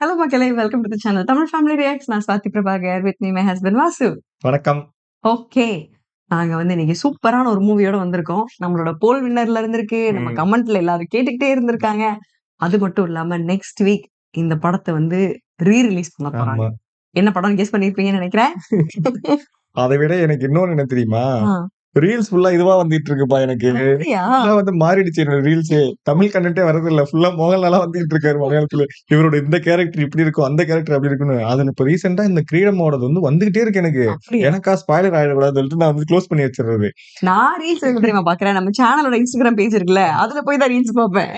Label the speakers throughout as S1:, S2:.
S1: Hello மக்களே! Welcome to the channel. Tamil family reacts. நான் Swathi Prabhakar. With me my husband Vasu.
S2: வணக்கம்.
S1: Okay. நாங்க வந்து இன்னைக்கு சூப்பரான ஒரு மூவியோட வந்திருக்கோம். நம்மளோட போல் வின்னர்ல இருந்திருக்கு. நம்ம
S2: ம்.
S1: கமெண்ட்ல எல்லாரும் கேட்டுக்கிட்டே இருந்திருக்காங்க. அது மட்டும் இல்லாம நெக்ஸ்ட் வீக் இந்த படத்த வந்து ரிலீஸ் பண்ண போறாங்க.
S2: ஆமா.
S1: என்ன படம்னு கெஸ் பண்ணியிருப்பீங்கன்னு நெனைக்கிறேன்.
S2: அத விட எனக்கு இன்னொன்னு என்ன தெரியுமா?
S1: ஆ.
S2: ரீல்ஸ் ஃபுல்லா இதுவா வந்துட்டு இருக்குப்பா எனக்கு.
S1: அப்படியா?
S2: ஃபுல்லா வந்து மாறிடுச்சு என்னோட ரீல்ஸே. தமிழ் கன்டென்ட்டே வரதில்ல. ஃபுல்லா மோகன்லாலா வந்துட்டு இருக்காரு மலையாளத்துல. இவரோட இந்த கேரக்டர் இப்படி இருக்கும், அந்த கேரக்டர் அப்படி இருக்குன்னு. அதுல இப்ப ரீசென்ட்டா இந்த கிரீடமோடது வந்து வந்துகிட்டே இருக்கு எனக்கு.
S1: அப்படியா?
S2: எனக்கா ஸ்பாயிலர் ஆயிடக்கூடாதுன்னு சொல்லிட்டு நான் வந்து க்ளோஸ் பண்ணி வச்சுர்றது.
S1: நான் ரீல்ஸ் எங்க தெரியுமா பார்க்குறேன்? நம்ம சேனலோட Instagram பேஜ் இருக்குல்ல, அதுல போய் தான் ரீல்ஸ் பார்ப்பேன்.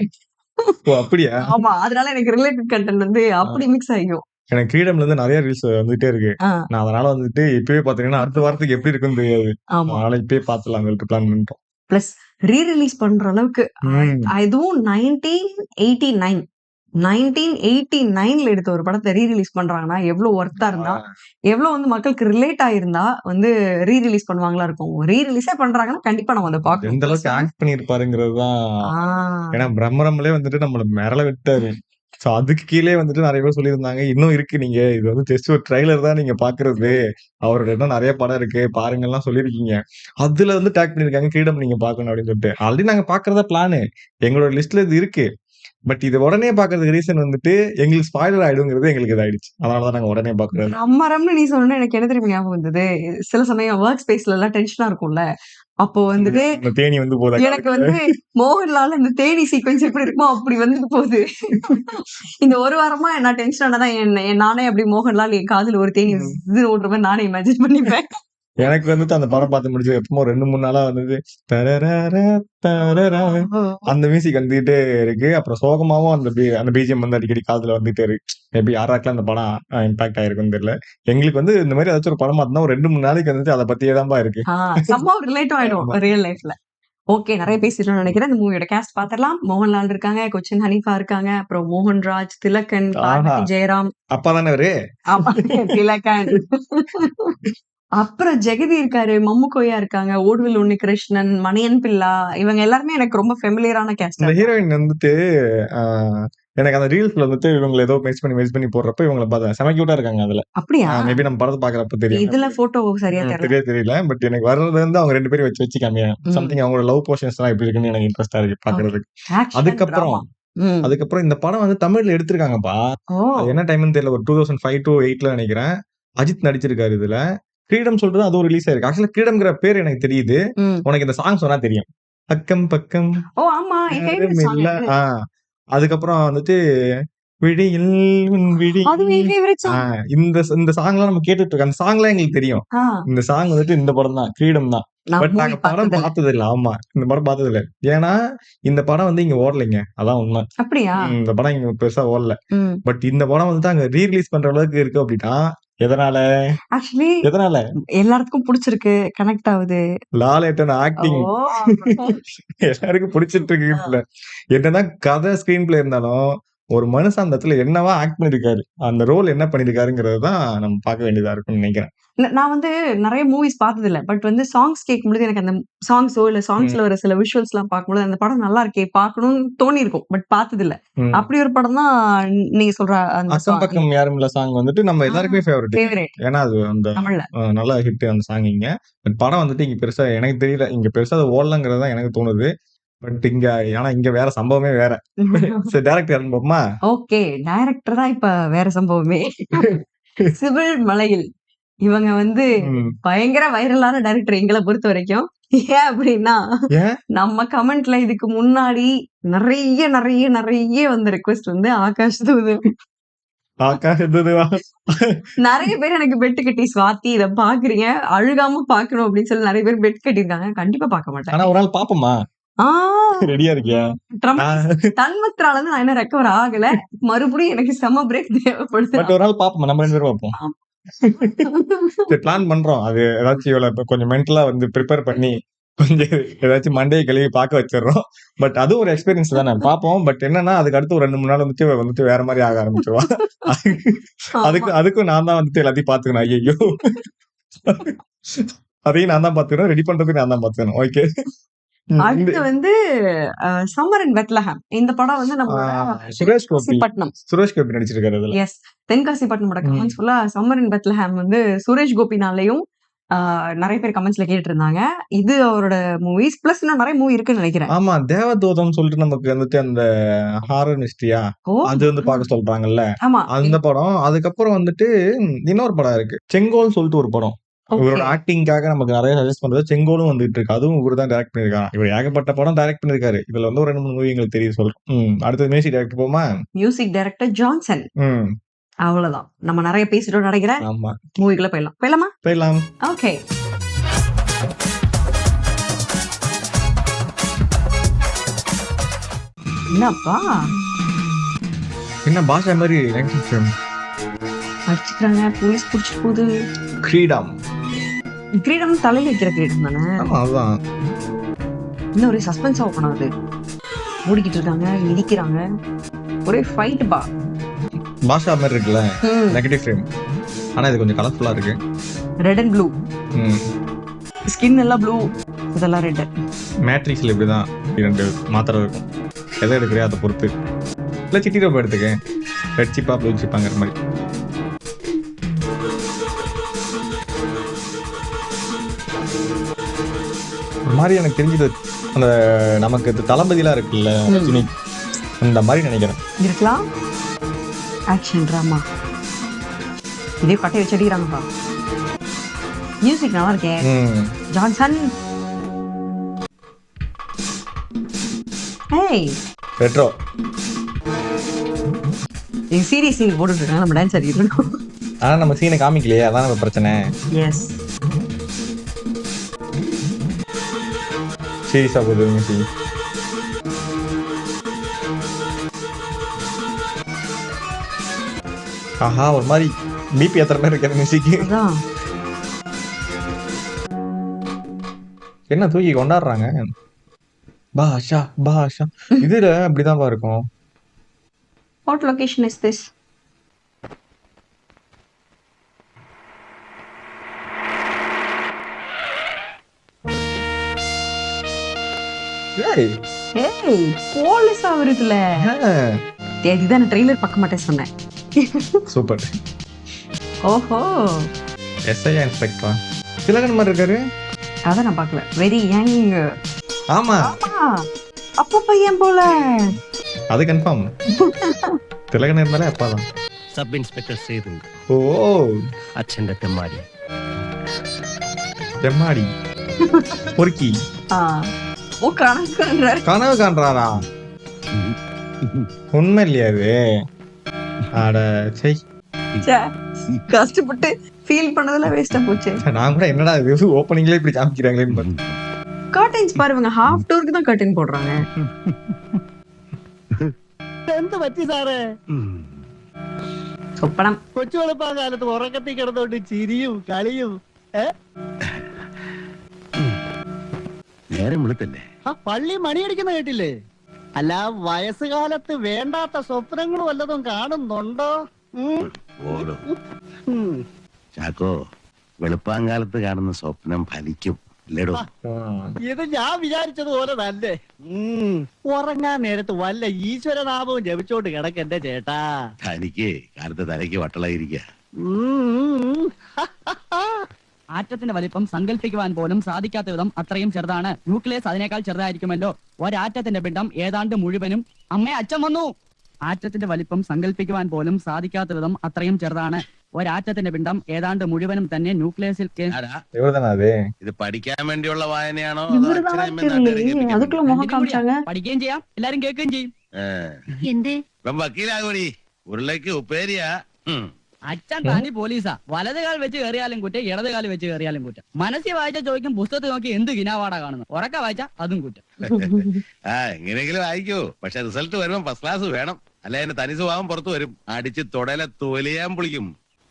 S2: ஓ! அப்படியா?
S1: ஆமா. அதனால எனக்கு ரிலேட்டட் கன்டென்ட் வந்து அப்படி
S2: ஆ.
S1: மிக்ஸ் ஆயிக்கும்.
S2: எனக்கு கிரீடம்ல இருந்து நெறைய ரீல்ஸ் வந்துட்டே இருக்கு.
S1: ஆ.
S2: நான் அதனால வந்துட்டு இப்பயே பார்த்தீங்கன்னா, அடுத்த வாரத்துக்கு எப்படி இருக்குன்னு தெரியாது.
S1: ஆமா.
S2: அதனால இப்பயே பார்த்துடலாம்னு சொல்லிட்டு பிளான் பண்ணிட்டோம்.
S1: பிளஸ் ரிலீஸ் பண்ற அளவுக்கு
S2: ம்.
S1: அதுவும் 1989 1989ல எடுத்த ஒரு படத்த ரிலீஸ் பண்றாங்கன்னா எவ்வளவு ஒர்த்தா இருந்தா,
S2: ஆ.
S1: எவ்வளவு வந்து மக்களுக்கு ரிலேட் ஆயிருந்தா வந்து ரிலீஸ் பண்ணுவாங்களா இருக்கும். ரிலீஸே பண்றாங்கன்னா கண்டிப்பா நம்ம அத பார்க்கணும்.
S2: எந்த அளவுக்கு ஆக்ட் பண்ணியிருப்பாருங்கிறது தான்.
S1: ஆ.
S2: ஏன்னா பிரம்மரம்லயே வந்துட்டு நம்மள மிரள விட்டாரு. சோ அதுக்கு கீழயே வந்துட்டு நெறைய பேர் சொல்லியிருந்தாங்க. இன்னும் இருக்கு நீங்க இது வந்து ஜஸ்ட் ஒரு ட்ரெய்லர் தான் நீங்க பார்க்கிறது. அவரோட இன்னும் நெறைய படம் இருக்கு. பாருங்கலாம் சொல்லியிருக்கீங்க. அதுல வந்து டேக் பண்ணியிருக்காங்க. கிரீடம் நீங்க பார்க்கணும் அப்படின்னு சொல்லிட்டு. ஆல்ரெடி நாங்க பார்க்கிறதா பிளானு. எங்களோட லிஸ்ட்ல இது இருக்கு. பட் இது உடனே பார்க்கறதுக்கு ரீசன் வந்துட்டு எங்களுக்கு ஸ்பாயிலர் ஆயிடுங்கிறது எங்களுக்கு இதாயிடுச்சு. அதனால தான் நாங்க உடனே பார்க்கிறது.
S1: பிரம்மரம்னு நீ சொன்னோனே எனக்கு என்ன தெரியுமா ஞாபகம் வந்தது? சில சமயம் வொர்க் ஸ்பேஸ்ல எல்லாம் டென்ஷனா இருக்கும்ல. அப்போ வந்துட்டு
S2: அந்த தேனி வந்து போதா
S1: எனக்கு
S2: காதுக்குள்ள.
S1: வந்து மோகன்லால் அந்த தேனி சீக்வென்ஸ் எப்படி இருக்குமோ அப்படி வந்துட்டு போகுது. இந்த ஒரு வாரமா நான் டென்ஷனானா தான் நானே அப்படி மோகன்லால் என் காதுல ஒரு தேனி
S2: ம்.
S1: ஸின்னு ஓடுற மாரி நானே இமேஜின் பண்ணிப்பேன்.
S2: எனக்கு வந்துட்டு அந்த படம் பார்த்து முடிச்சது எப்பமோ 2, 3 நாளா வந்தது. தரரர தரரா அந்த மியூசிக் வந்துட்டே இருக்கு. அப்புறம் சோகமாவும் அந்த பிஜிஎம் வந்து அடிக்கடி காதுல வந்துட்டே இருக்கு. மேபி யாராருக்கெல்லாம் அந்த படம் இம்பாக்ட் ஆயிருக்குன்னு தெரியல. எங்களுக்கு வந்து இந்த மாரி ஏதாச்சும் ஒரு படம் பார்த்தோம்னா ஒரு 2, 3 நாளைக்கு வந்துட்டு அத பத்தியே தான்பா இருக்கு.
S1: சம்ஹவ் ரிலேட்டும் ஆயிடும்
S2: ஆமா.
S1: ரியல் லைஃப்ல. ஓகே, நெறைய பேசிட்டோம்னு நெனைக்கிறேன். இந்த மூவியோட காஸ்ட் பார்த்துரலாம். மோகன்லால் இருக்காங்க, கொச்சின் ஹனீஃபா இருக்காங்க, அப்புறம் மோகன்ராஜ், திலகன்,
S2: ஆஹா!
S1: பார்வதி ஜெயராம்.
S2: அப்பா தானே அவரு?
S1: ஆமா, திலகன். அப்புறம் ஜெகதி இருக்காரு, மம்முக்கோயா இருக்காங்க, ஓடுவில் உன்னிகிருஷ்ணன், மணியன் பிள்ளா இவங்க எல்லாருமே எனக்கு ரொம்ப ஃபெமிலியரான கேஸ்டா
S2: இந்த
S1: இருக்காங்க.
S2: ஹீரோயின் வந்துட்டு ஆ எனக்கு அந்த ரீல்ஸ்ல வந்துட்டு இவங்கள ஏதோ மெர்ஜ் பண்ணி போடுறப்ப இவங்கள பார்த்தேன். செம கியூட்டா இருக்காங்க அதுல.
S1: அப்படியா?
S2: மேபி நம்ம படத்த பார்க்கறப்ப தெரியும்
S1: இதுல
S2: எனக்கு.
S1: போட்டோ சரியா தெரியல.
S2: தெரியல. பட் எனக்கு வர்றது வந்து அவங்க 2 பேரையும் வச்சு காமிங்க.
S1: ம்.
S2: சம்திங் அவங்களோட லவ் போர்ஷன்ஸ்லாம் எப்படி இருக்குன்னு எனக்கு இன்ட்ரெஸ்ட்டா இருக்கு
S1: ஓகே.
S2: பார்க்கறதுக்கு.
S1: ஆக்ஷன்,
S2: அதுக்கப்புறம்
S1: டிராமா. ம்.
S2: அதுக்கப்புறம் இந்த படம் வந்து தமிழ்ல எடுத்திருக்காங்கப்பா. அது
S1: ஓ!
S2: என்ன டைம்ன்னு தெரியல. ஒரு 2005 டூ 8ல நெனைக்கிறேன். அஜித் நடிச்சிருக்காரு இதுல. கிரீடம் சொல்றது அதுவும் ரிலீஸ் ஆயிருக்கு. ஆக்சுவலா கிரீடம்ங்கிற பேர் எனக்கு தெரியுது.
S1: ம்.
S2: உனக்கு இந்த சாங் சொன்னா தெரியும். அக்கம் பக்கம்
S1: ஓ! ஆமா. என் ஃபேவரைட் சாங்
S2: யாருமில்ல
S1: அது.
S2: ஆ. அதுக்கப்புறம் வந்துட்டு விழியில் உன்
S1: அதுவும் என்
S2: விழியில்
S1: ஃபேவரைட்
S2: ஆ
S1: சாங்.
S2: இந்த சாங்லாம் நம்ம கேட்டுட்டு இருக்கோம். அந்த சாங்லாம் எங்களுக்கு தெரியும்.
S1: ஆ.
S2: இந்த சாங் வந்துட்டு இந்த படம் தான். கிரீடம் தான்.
S1: நான்
S2: பட்
S1: மூவி
S2: நாங்க படம்
S1: பார்த்ததில்ல.
S2: பார்த்ததில்ல. ஆமா. இந்த படம் பார்த்ததில்ல. ஏன்னா, இந்த படம் வந்து இங்க ஓடலைங்க. அதான் உண்ம.
S1: அப்படியா?
S2: இந்த படம் இங்க பெருசா ஓடல.
S1: ம்.
S2: பட் இந்த படம் வந்துட்டு அங்க ரிலீஸ் பண்ற அளவுக்கு இருக்கு அப்டின்னா, எதனால?
S1: ஆக்சுவலி
S2: எதனால?
S1: எல்லாத்துக்கும் புடிச்சிருக்கு. கனெக்ட் ஆகுது.
S2: லாலேட்டோட
S1: ஓ!
S2: ஆக்டிங் எல்லாருக்கும் புடிச்சிட்டு இருக்கு
S1: ஆ.
S2: வீட்ல. என்னதான் கதை ஸ்கிரீன் பிளே இருந்தாலும், ஒரு மனுஷன் அந்த இடத்துல என்னவா ஆக்ட் பண்ணியிருக்காரு. அந்த ரோல் என்ன பண்ணியிருக்காருங்கிறது தான் நம்ம பார்க்க வேண்டியதா இருக்கும்னு நெனைக்கிறேன்.
S1: நான் வந்து நெறைய மூவிஸ் பார்த்ததில்ல. பட் வந்து சாங்ஸ் கேட்கும்பொழுது எனக்கு அந்த சாங்ஸோ, இல்ல சாங்ஸ்ல
S2: ம்,
S1: வர சில விஷுவல்ஸ்லாம் பார்க்கும்போது, அந்த படம் நல்லா இருக்கே! பார்க்கணும்னு தோணியிருக்கும். பட் பார்த்ததில்ல.
S2: ம்.
S1: அப்படி ஒரு படம் தான் நீங்க சொல்ற அந்த
S2: அக்கம்
S1: அந்த
S2: பக்கம் யாருமில்ல சாங் வந்துட்டு நம்ம
S1: ஆ
S2: எல்லாருக்குமே ஃபேவரைட்.
S1: ஃபேவரைட்
S2: ஏன்னா, அது அந்த
S1: தமிழ்ல.
S2: நல்ல ஹிட் அந்த சாங் இங்க. பட் படம் வந்துட்டு இங்க பெருசா எனக்கு தெரியல. இங்க பெருசா அது ஓடலங்கிறது தான் எனக்கு தோணுது. பட் இங்க ஆனா இங்க வேற சம்பவமே வேற. சரி டைரக்டர் யாருன்னு பாப்போமா?
S1: ஓகே. டைரக்டர் தான் இப்ப வேற சம்பவமே. சிவில் மலையில். இவங்க வந்து
S2: ம்.
S1: பயங்கர வைரலான டைரக்டர் எங்கள பொறுத்தவரைக்கும். ஏன் அப்டின்னா,
S2: ஏன்?
S1: நம்ம கமெண்ட்ல இதுக்கு முன்னாடி நெறைய வந்த ரிக்வெஸ்ட் வந்து ஆகாஷ் தூதன்.
S2: ஆகாஷ் இதுவா?
S1: நெறைய பேர் எனக்கு பெட் கட்டி "ஸ்வாதி இத பார்க்குறீங்க, அழுகாம பார்க்கணும்" அப்டின்னு சொல்லி நெறைய பேர் பெட் கட்டியிருக்காங்க. கண்டிப்பா பார்க்க மாட்டேன்.
S2: ஆனா ஒரு நாள் பாப்போமா?
S1: ஆ
S2: ரெடியா இருக்கியா?
S1: ட்ரமாட்டிஸ்
S2: நான்
S1: தன்மத்ரால இருந்து நான் இன்னும் ரெக்கவர் ஆகல. மறுபடியும் எனக்கு செம்ம பிரேக் தேவைப்படுது.
S2: பட் ஒரு நாள் பாப்போமா? நம்ம 2 பேரும் பாப்போம்.
S1: ஆமா.
S2: சரி பிளான் பண்றோம். அது ஏதாச்சும் இவள கொஞ்சம் மென்டலா வந்து பிரிப்பேர் பண்ணி, கொஞ்சம் ஏதாச்சும் மண்டைய கழுவி பார்க்க வச்சுர்றோம். பட் அதுவும் ஒரு எக்ஸ்பீரியன்ஸ் தானே. பார்ப்போம். பட் என்னன்னா, அதுக்கு அடுத்து ஒரு 2, 3 நாள் வந்துட்டு இவ வந்துட்டு வேற மாரி ஆக ஆரம்பிச்சுருவா.
S1: ஆமா.
S2: அதுக்கும் நான் தான் வந்துட்டு எல்லாத்தையும் பார்த்துக்கணும். ஐயய்யோ! அதையும் நான் தான் பார்த்துக்கணும். ரெடி பண்றதுக்கும் நான் தான் பார்த்துக்கணும். ஓகே.
S1: அடுத்து வந்து சம்மர் இன் பெத்லஹேம். இந்த படம் வந்து நம்மளோட
S2: சுரேஷ் கோபி
S1: தென்காசிப்பட்டினம்.
S2: சுரேஷ் கோபி நடிச்சிருக்காரு அதுல.
S1: எஸ், தென்காசிப்பட்டினமோட கமெண்ட்ஸ் ஃபுல்லா சம்மர் இன் பெத்லஹேம் வந்து சுரேஷ் கோபினாலையும் நிறைய பேர் கமெண்ட்ஸ்ல கேட்டு இருந்தாங்க. இது அவரோட மூவிஸ் பிளஸ் இன்னும் நிறைய மூவி இருக்குன்னு நினைக்கிறேன்.
S2: ஆமா, தேவதூதம் சொல்லிட்டு நமக்கு வந்துட்டு அந்த ஹாரர் மிஸ்ட்ரியா
S1: ஓ
S2: அது வந்து பார்க்க சொல்றாங்கல்ல,
S1: ஆமா,
S2: அந்த படம். அதுக்கப்புறம் வந்துட்டு இன்னொரு படம் இருக்கு, செங்கோல் சொல்லிட்டு ஒரு படம். இவரோட
S1: ஓகே.
S2: ஆக்டிங்காக நமக்கு நிறைய சஜஸ்ட் பண்றது செங்கோலும் வந்துட்டு இருக்கு. அதுவும் இவரு தான் டைரக்ட் பண்ணிருக்காரு. இவர் ஏகப்பட்ட படம் டைரக்ட் பண்ணிருக்காரு. இதுல வந்து ஒரு 2-3 மூவி எங்களுக்கு தெரியும் சொல்றேன். அடுத்தது மியூசிக் டைரக்டர் போமா.
S1: Music director Johnson.
S2: ம்
S1: அவ்வளவுதான், நம்ம நிறைய பேசிட்டோம் நினைக்கிறேன்.
S2: ஆமா,
S1: மூவிக்குள்ள போயிடலாமா?
S2: போயிடலாம்.
S1: ஓகே. என்னப்பா
S2: என்ன பாஷா மாதிரி 90s film.
S1: அடிச்சுக்கிறாங்க, போலீஸ் புடிச்சிட்டு போகுது.
S2: கிரீடம்.
S1: கிரீடம் தலையில வைக்கிற கிரீடம் தானே.
S2: ஆமா, அதுதான்.
S1: இன்னும் ஒரே சஸ்பென்ஸா ஓப்பன் ஆகுது. ஓடிக்கிட்டு இருக்காங்க, இடிக்கிறாங்க, ஒரே ஃபைட் பா.
S2: பாஷா மாதிரி இருக்குல்ல, நெகட்டிவ் ஃப்ரேம். ஆனா இது கொஞ்சம் கலர்ஃபுல்லா இருக்கு.
S1: ரெட் அண்ட் ப்ளூ,
S2: ம்
S1: ஸ்கின் எல்லாம் ப்ளூ, இதெல்லாம் ரெட்.
S2: மேட்ரிக்ஸ்ல இப்படிதான் 2 மாத்திரை இருக்கும். எதை எடுக்கிறியோ அதை பொறுத்து. இல்லை சிட்டி ரோப் எடுத்துக்க, ரெட் சிப்பா ப்ளூ சிப்பாங்கிற மாதிரி. ஒரு மாதிரி எனக்கு தெரிஞ்சது அந்த நமக்கு தளபதிலாம் இருக்குல்ல, ரஜினி, இந்த மாதிரி நினைக்கிறேன்.
S1: இருக்கலாம். ஆக்ஷன் டிராமா இதே கட்டை வச்சு அடிக்கிறாங்கப்பா. மியூசிக் நல்லா இருக்கே. ஜான்சன். ஏய்,
S2: ரெட்ரோ.
S1: இது சீரியஸ் சீன் போட்டுட்டு இருக்காங்க, நம்ம டான்ஸ் ஆடிட்டு இருக்கோம்.
S2: ஆனா நம்ம சீனை காமிக்கலையே, அதான் நம்ம பிரச்சனை.
S1: எஸ்,
S2: சீரியஸா போகுது மியூசிக். ஆஹா, ஒரு மாதிரி பிபி ஏத்துற மாதிரி இருக்கிற மியூசிக்.
S1: அதான்
S2: என்ன தூக்கி கொண்டாடுறாங்க. பாஷா பாஷா இதுல அப்படிதான் இருக்கும்.
S1: What location is this?
S2: ஏய்,
S1: ஏய், போலீஸ் அவருக்குல. இதுதான் ட்ரெய்லர் பார்க்க மாட்டேன் சொன்னேன்.
S2: சூப்பர்.
S1: ஓஹோ,
S2: எஸ்ஐ இன்ஸ்பெக்டரா திலகன் மாதிரி இருக்காரு.
S1: அதான் நான் பார்க்கல. Very young.
S2: ஆமா,
S1: அப்பா பையன் போல.
S2: அது கன்ஃபார்ம். திலகன் இருந்தாலே அப்பாதான்.
S3: സബ് ഇൻസ്പെക്ടർ സേതു,
S2: ஓ,
S3: അച്ഛന്റെ തെമ്മാടി.
S2: தெம்மாடி பொறுக்கி
S1: ஓ, கணக்கு
S2: கனவு காண்றாரா? உண்மை இல்லையா அது? அட சை,
S1: கஷ்டப்பட்டு ஃபீல் பண்ணதெல்லாம் வேஸ்டா போச்சு.
S2: நான் கூட என்னடா இது ஓப்பனிங்ல இப்படி காமிக்கிறாங்களேன்னு பார்த்தேன்.
S1: கர்டைன்ஸ் பாருங்க, ஹாஃப் டோருக்கு தான் கர்டைன் போடுறாங்க.
S4: എന്ത് പറ്റി സാറേ?
S1: சொப்பனம்.
S4: കൊച്ചു വെളുപ്പാകാലത്ത് ഉറക്കത്തിൽ കിടന്നോണ്ട് ചിരിയും കളിയും
S3: നേരം വെളുത്തല്ലേ?
S4: ആ പള്ളി മണിയടിക്കുന്ന കേട്ടില്ലേ? അല്ല, വയസ്സുകാലത്ത് വേണ്ടാത്ത സ്വപ്നങ്ങൾ വല്ലതും കാണുന്നുണ്ടോ?
S3: ഓരോ ചാക്കോ, വെളുപ്പാങ്കാലത്ത് കാണുന്ന സ്വപ്നം ഫലിക്കും ഇല്ലേടോ?
S4: ഇത് ഞാൻ വിചാരിച്ചതുപോലെ തന്നെ. ഉറങ്ങാൻ നേരത്ത് വല്ല ഈശ്വരനാമവും ജപിച്ചോണ്ട് കിടക്കെന്റെ ചേട്ടാ.
S3: തനിക്ക് കാലത്ത് തലയ്ക്ക് വട്ടളായിരിക്കുക.
S5: ആറ്റത്തിന്റെ വലിപ്പം സങ്കല്പിക്കുവാൻ പോലും സാധിക്കാത്ത വിധം അത്രയും ചെറുതാണ്. ന്യൂക്ലിയസ് അതിനേക്കാൾ ചെറുതായിരിക്കുമല്ലോ. ഒരാറ്റത്തിന്റെ പിണ്ഡം ഏതാണ്ട് മുഴുവനും. അമ്മേ, അച്ഛൻ വന്നു. ആറ്റത്തിന്റെ വലിപ്പം സങ്കല്പിക്കുവാൻ പോലും സാധിക്കാത്ത വിധം അത്രയും ചെറുതാണ്. ഒരാറ്റത്തിന്റെ പിണ്ഡം ഏതാണ്ട് മുഴുവനും തന്നെ ന്യൂക്ലിയസിൽ
S2: இவர்தானா அது?
S3: ഇത് പഠിക്കാൻ വേണ്ടിയുള്ള വായനയാണോ?
S1: அதுக்குள்ள முகம் காமிச்சாங்க.
S5: പഠിക്കുകയും ചെയ്യാം, എല്ലാരും കേൾക്കുകയും ചെയ്യും.
S6: എന്തേ
S3: വക്കീലാകൂടി ഉരുളയ്ക്ക് ഉപ്പേരിയാ.
S5: അച്ഛൻ തനി പോലീസാ. വലത് കാൽ വെച്ച് കയറിയാലും കുറ്റം, ഇടത് കാൽ വെച്ച് കയറിയാലും കുറ്റം. മനസ്സിൽ വായിച്ച ചോദിക്കും, പുസ്തകത്തിൽ നോക്കി എന്ത് കിനാവാടാ കാണുന്നത്. ഉറക്ക വായിച്ചാ അതും കുറ്റം.
S3: ആ, എങ്ങനെയെങ്കിലും വായിക്കൂ. പക്ഷെ റിസൾട്ട് വരുമ്പോ ഫസ്റ്റ് ക്ലാസ് വേണം. അല്ല എന്റെ തനി സ്വഭാവം പുറത്തു വരും. അടിച്ച് തൊടയിലെ തൊലിയാൻ പൊളിക്കും.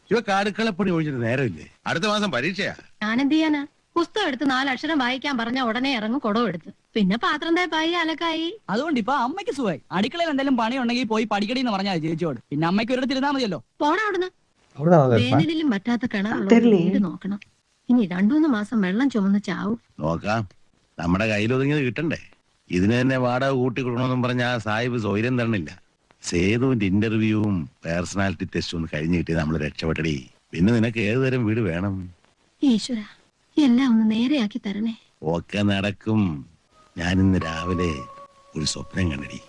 S3: ഇവ കാടുക്കളപ്പണി ഒഴിച്ചിട്ട് നേരമില്ലേ? അടുത്ത മാസം പരീക്ഷയാ.
S6: ഞാനെന്ത് ചെയ്യാനാ? പുസ്തകം എടുത്ത് 4 അക്ഷരം വായിക്കാൻ പറഞ്ഞ ഉടനെ ഇറങ്ങും കുടം എടുത്ത്. പിന്നെ പാത്രം തേപ്പായി, അലക്കായി.
S5: അതുകൊണ്ട് ഇപ്പൊ അമ്മയ്ക്ക് സുഖമായി. അടുക്കളയിൽ എന്തെങ്കിലും പണി ഉണ്ടെങ്കിൽ പോയി പഠിക്കടി എന്ന് പറഞ്ഞാൽ ചേച്ചിയോട്. പിന്നെ അമ്മയ്ക്ക് ഒരിടത്ത് ഇരുന്നാ മതിയല്ലോ.
S6: പോണ അവിടുന്ന്.
S2: அவ்வளவுதான் அது.
S6: വേനലിലും പറ്റാത്ത കിണറുള്ള
S1: தெரியலையே.
S6: വീട് നോക്കണം. ഇനി 2-3 മാസം വെള്ളം ചുമന്ന് ചാവും.
S3: നോക്കാം. നമ്മുടെ കയ്യിലൊതുങ്ങിയത് കിട്ടണ്ടേ? ഇതിന് തന്നെ വാടക കൂട്ടി കൊടുക്കണമെന്നും പറഞ്ഞ ആ സാഹിബ് സൗകര്യം തരണില്ല. സേതുവിന്റെ ഇന്റർവ്യൂവും പേഴ്സണാലിറ്റി ടെസ്റ്റും ഒന്ന് കഴിഞ്ഞ് കിട്ടി നമ്മൾ രക്ഷപ്പെട്ടടി. പിന്നെ നിനക്ക് ഏത് തരം വീട് വേണം?
S6: ഈശ്വര, എല്ലാം ഒന്ന് നേരെയാക്കി തരണേ.
S3: ഒക്കെ നടക്കും. ഞാൻ ഇന്ന് രാവിലെ ഒരു സ്വപ്നം കണ്ടടി.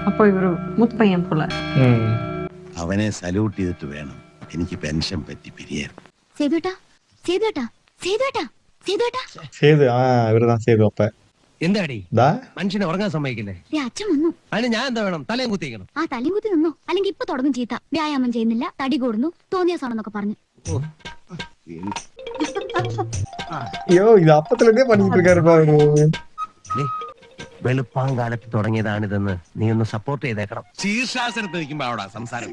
S1: அப்போ இவரு மூத்த பையன் போல.
S3: അവനെ സല്യൂട്ട് ചെയ്തിട്ട് വേണം എനിക്ക് പെൻഷൻ പറ്റി പിരിയാൻ.
S6: സേതുട്ടാ, സേതുട്ടാ, സേതുട്ടാ, സേതുട്ടാ.
S2: സേതു ഇവരുதான் സേതു. അപ്പ
S7: എന്താടി
S2: ദാ
S7: മനുഷ്യനെ ഉറങ്ങാൻ സമ്മതിക്കില്ലേ?
S6: അച്ഛൻ വന്നു.
S7: അതിന് ഞാൻ എന്താ വേണം? തലയും കുത്തിക്കണം.
S6: ആ തലയും കുത്തി നിന്നു, അല്ലെങ്കിൽ ഇപ്പൊ തുടങ്ങും ചീത്ത. വ്യായാമം ചെയ്യുന്നില്ല, തടി കൂടുന്നു, തോന്നിയാസാണെന്നൊക്കെ പറഞ്ഞു.
S2: ஐயோ இது அப்பத்துல இருந்தே பண்ணிட்டு இருக்காரு பாரு.
S7: വെളുപ്പാങ്കാലത്ത് തുടങ്ങിയതാണിതെന്ന് നീ ഒന്ന് സപ്പോർട്ട് ചെയ്തേക്കണം.
S3: ശീർഷാസനത്ത് നിൽക്കുമ്പോ അവിടെ സംസാരം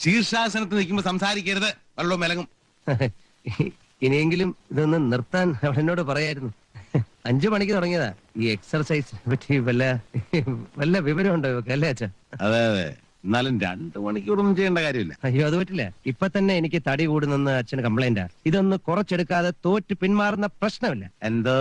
S3: ശീർഷാസനത്ത് നിൽക്കുമ്പോ സംസാരിക്കരുത്, വെള്ളവും വിലങ്ങും.
S7: ഇനിയെങ്കിലും ഇതൊന്ന് നിർത്താൻ അവനോട് പറയായിരുന്നു. 5 മണിക്ക് തുടങ്ങിയതാ ഈ എക്സർസൈസ് പറ്റി. വല്ല വിവരമുണ്ടോ ഇവക്ക്? അല്ലേ അച്ഛാ?
S3: അതെ അതെ, എന്നാലും 2 മണിക്കൂറൊന്നും ചെയ്യേണ്ട കാര്യമില്ല.
S7: അയ്യോ അത് പറ്റില്ല. ഇപ്പൊ തന്നെ എനിക്ക് തടി കൂടുന്നെന്ന് അച്ഛന് കംപ്ലൈന്റാ. ഇതൊന്ന് കുറച്ചെടുക്കാതെ തോറ്റ് പിന്മാറുന്ന പ്രശ്നമില്ല.
S3: എന്തോ?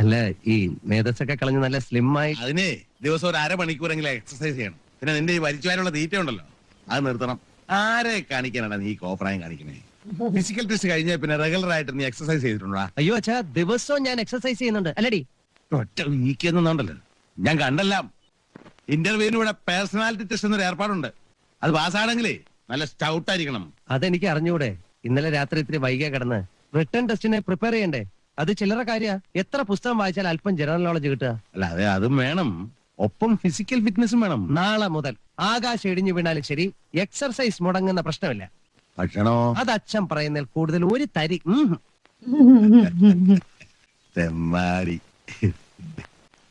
S7: അല്ല, ഈ മേധസ്സൊക്കെ കളഞ്ഞ് നല്ല സ്ലിം ആയി.
S3: അതിന് ദിവസം ഒരു 1/2 മണിക്കൂറെങ്കിലും എക്സസൈസ് ചെയ്യണം. പിന്നെ നിന്റെ ഈ വലിച്ചുവാനുള്ള തീറ്റ ഉണ്ടല്ലോ, അത് നിർത്തണം. ആരെ കാണിക്കാനാണ് നീ കോപ്രായം കാണിക്കണേ? ഫിസിക്കൽ ടെസ്റ്റ് കഴിഞ്ഞാൽ പിന്നെ റെഗുലർ ആയിട്ട് നീ എക്സസൈസ് ചെയ്തിട്ടുണ്ടോ?
S7: അയ്യോ അച്ഛാ, ദിവസവും ഞാൻ എക്സസൈസ് ചെയ്യുന്നുണ്ട്. അല്ലടി?
S3: ഒറ്റ വീക്കൊന്നുണ്ടല്ലോ, ഞാൻ കണ്ടല്ല. ഇന്റർവ്യൂവിന് ഇവിടെ പേഴ്സണാലിറ്റി ടെസ്റ്റ് എന്നൊരു ഏർപ്പാടുണ്ട്. അത് പാസ്സാണെങ്കിലേ നല്ല സ്റ്റൗട്ട് ആയിരിക്കണം.
S7: അതെനിക്ക് അറിഞ്ഞൂടെ? ഇന്നലെ രാത്രി ഇത്തിരി വൈകിയ കിടന്ന് റിട്ടേൺ ടെസ്റ്റിനെ പ്രിപ്പയർ ചെയ്യണ്ടേ? അത് ചില്ലറ കാര്യ. എത്ര പുസ്തകം വായിച്ചാൽ അല്പം ജനറൽ നോളജ് കിട്ടുക?
S3: അല്ല അതെ, അതും വേണം, ഒപ്പം ഫിസിക്കൽ ഫിറ്റ്നസും വേണം.
S7: നാളെ മുതൽ ആകാശം ഇടിഞ്ഞു വീണാലും ശരി, എക്സർസൈസ് മുടങ്ങുന്ന പ്രശ്നമില്ല.
S3: ഭക്ഷണോ?
S7: അത് അച്ഛൻ പറയുന്നതിൽ കൂടുതൽ ഒരു തരി.
S3: തെമ്മാടി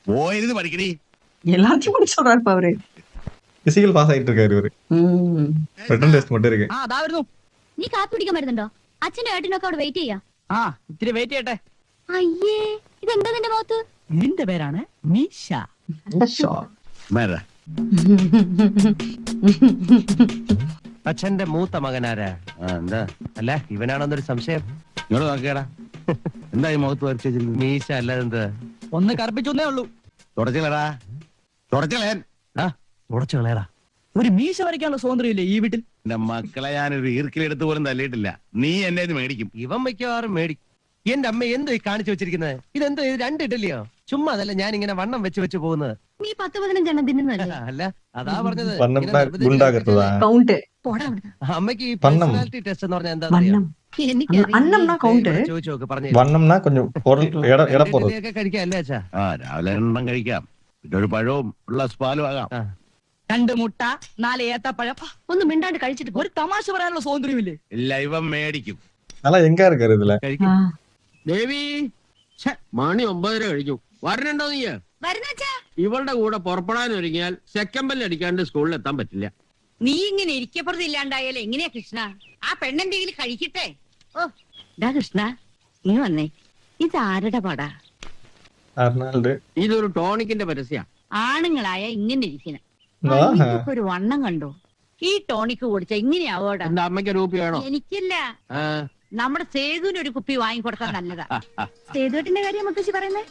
S3: പോയിരുന്ന് പഠിക്കണി.
S1: எல்லாத்தையும் படிச்சு சொல்றாரு அவரு.
S2: பிசிக்கல் பாஸ் ஆயிட்டு இருக்காரு இவரு. ரிட்டன் டெஸ்ட் மட்டும் இருக்கு.
S5: ആ അതാ വരുന്നു.
S6: നീ കാത്തു പിടിക്കാൻ വരുന്നുണ്ടോ? അച്ഛനും ഏട്ടനൊക്കെ അവിടെ വെയിറ്റ് ചെയ്യാ.
S5: ആ ഇത്തിരി വെയിറ്റ് ചെയ്യട്ടെ.
S6: അയ്യേ, ഇതെന്താ നിന്റെ മുഖത്ത്?
S5: നിന്റെ പേരാണ് മീശ.
S3: മേരാ.
S7: അച്ഛന്റെ മൂത്ത മകനാരാ?
S3: എന്താ?
S7: അല്ല, ഇവനാണെന്നൊരു സംശയം.
S3: ഇങ്ങോട്ട് നോക്കിയാടാ, എന്താ ഈ മുഖത്ത് വരച്ചു വെച്ചിരിക്കുന്നത്?
S7: മീശ അല്ലാതെന്താ?
S5: ഒന്ന് കറുപ്പിച്ചൊന്നേ ഉള്ളൂ.
S3: തുടച്ചില്ലടാ, തുടച്ചളയാൻ.
S7: ഉടച്ചു കളയടാ.
S5: ഒരു മീശ വരയ്ക്കാനുള്ള സ്വാതന്ത്ര്യം ഇല്ലേ ഈ വീട്ടിൽ?
S3: എന്റെ മക്കളെ ഞാനൊരു ഈർക്കിലെടുത്ത് പോലും തല്ലിയിട്ടില്ല. നീ എന്നെ ഇത് മേടിക്കും.
S7: ഇവൻ മിക്കവാറും മേടിക്കും. എന്റെ അമ്മ എന്തോ ഈ കാണിച്ചു വെച്ചിരിക്കുന്നത്? ഇതെന്തോ ഇത് 2 ഇഡലിയോ? ചുമ്മാ അതല്ല ഞാൻ ഇങ്ങനെ വണ്ണം വെച്ച് പോകുന്നത്.
S6: നീ 10-15 എണ്ണം തിന്നുന്നല്ലേ?
S7: അല്ല, അതാ പറഞ്ഞത്.
S2: വണ്ണം
S7: ഇങ്ങനെ നിർബന്ധിച്ച്
S2: ഗുണ്ടാകത്തതാ.
S1: கவுண்ட்
S6: പോടാ അവിടുന്ന്.
S7: അമ്മയ്ക്ക് ഈ
S2: വണ്ണം.
S7: പേഴ്സണാലിറ്റി ടെസ്റ്റ് എന്ന് പറഞ്ഞാൽ എന്താ
S1: வண்ணம்
S6: എനിക്കറിയില്ല.
S1: அண்ணம்னா கவுண்ட்.
S7: ചോദിച്ചു നോക്ക്, പറഞ്ഞു.
S2: வண்ணம்னா கொஞ்சம் பொருள் எடை போறது.
S7: കഴിക്കാം അല്ലേ അച്ഛാ?
S3: രാവിലെ 2 കഴിക്കാം, പിന്നെ ഒരു പഴവും ഉള്ള പാലും ആകാം.
S5: 2 മുട്ട, 4 ഏത്തപ്പഴം.
S6: ഒന്ന് മിണ്ടാണ്ട് കഴിച്ചിട്ട് പോ.
S5: ഒരു തമാശ പറയാനുള്ള സ്വാതന്ത്ര്യം ഇല്ലേ?
S3: ഇല്ല, ഇവൻ മേടിക്കും.
S2: நல்லா எங்க இருக்காரு இதுல?
S7: കഴിക്കും.
S8: ദേവി, മണി 9:30 കഴിഞ്ഞു. വരണുണ്ടോ നീ?
S6: വരുന്നച്ചാ.
S8: ഇവളുടെ കൂടെ പുറപ്പെടാൻ ഒരുങ്ങിയാൽ സെക്കൻഡ് ബെല്ല് അടിക്കാണ്ട് സ്കൂളിൽ എത്താൻ പറ്റില്ല.
S9: നീ ഇങ്ങനെ ഇരിക്കപ്പുറത്ത് ഇല്ലാണ്ടായാലും എങ്ങനെയാ കൃഷ്ണ? ആ പെണ്ണെന്തെങ്കിലും കഴിക്കട്ടെ. ഓ ഡാ കൃഷ്ണ, നീ വന്നേ. ഇത് ആരുടെ പടാ?
S2: അർണാൾഡ്.
S8: ഇതൊരു ടോണിക്കിന്റെ പരസ്യ.
S9: ആണുങ്ങളായ ഇങ്ങനെ ഇരിക്കണം.
S2: ஆஹா.
S9: ഒരു വണ്ണം കണ്ടോ? ഈ ടോണിക്ക് കുടിച്ച ഇങ്ങനെയാവോടാ?
S8: എന്റെ അമ്മയ്ക്ക് രൂപ വേണോ?
S9: എനിക്കല്ല, നമ്മുടെ സേതുവിന് ഒരു കുപ്പി വാങ്ങിക്കൊടുക്കാൻ നല്ലതാ.
S6: സേതുവേട്ടന്റെ കാര്യം മുത്തശ്ശി പറയുന്നേ?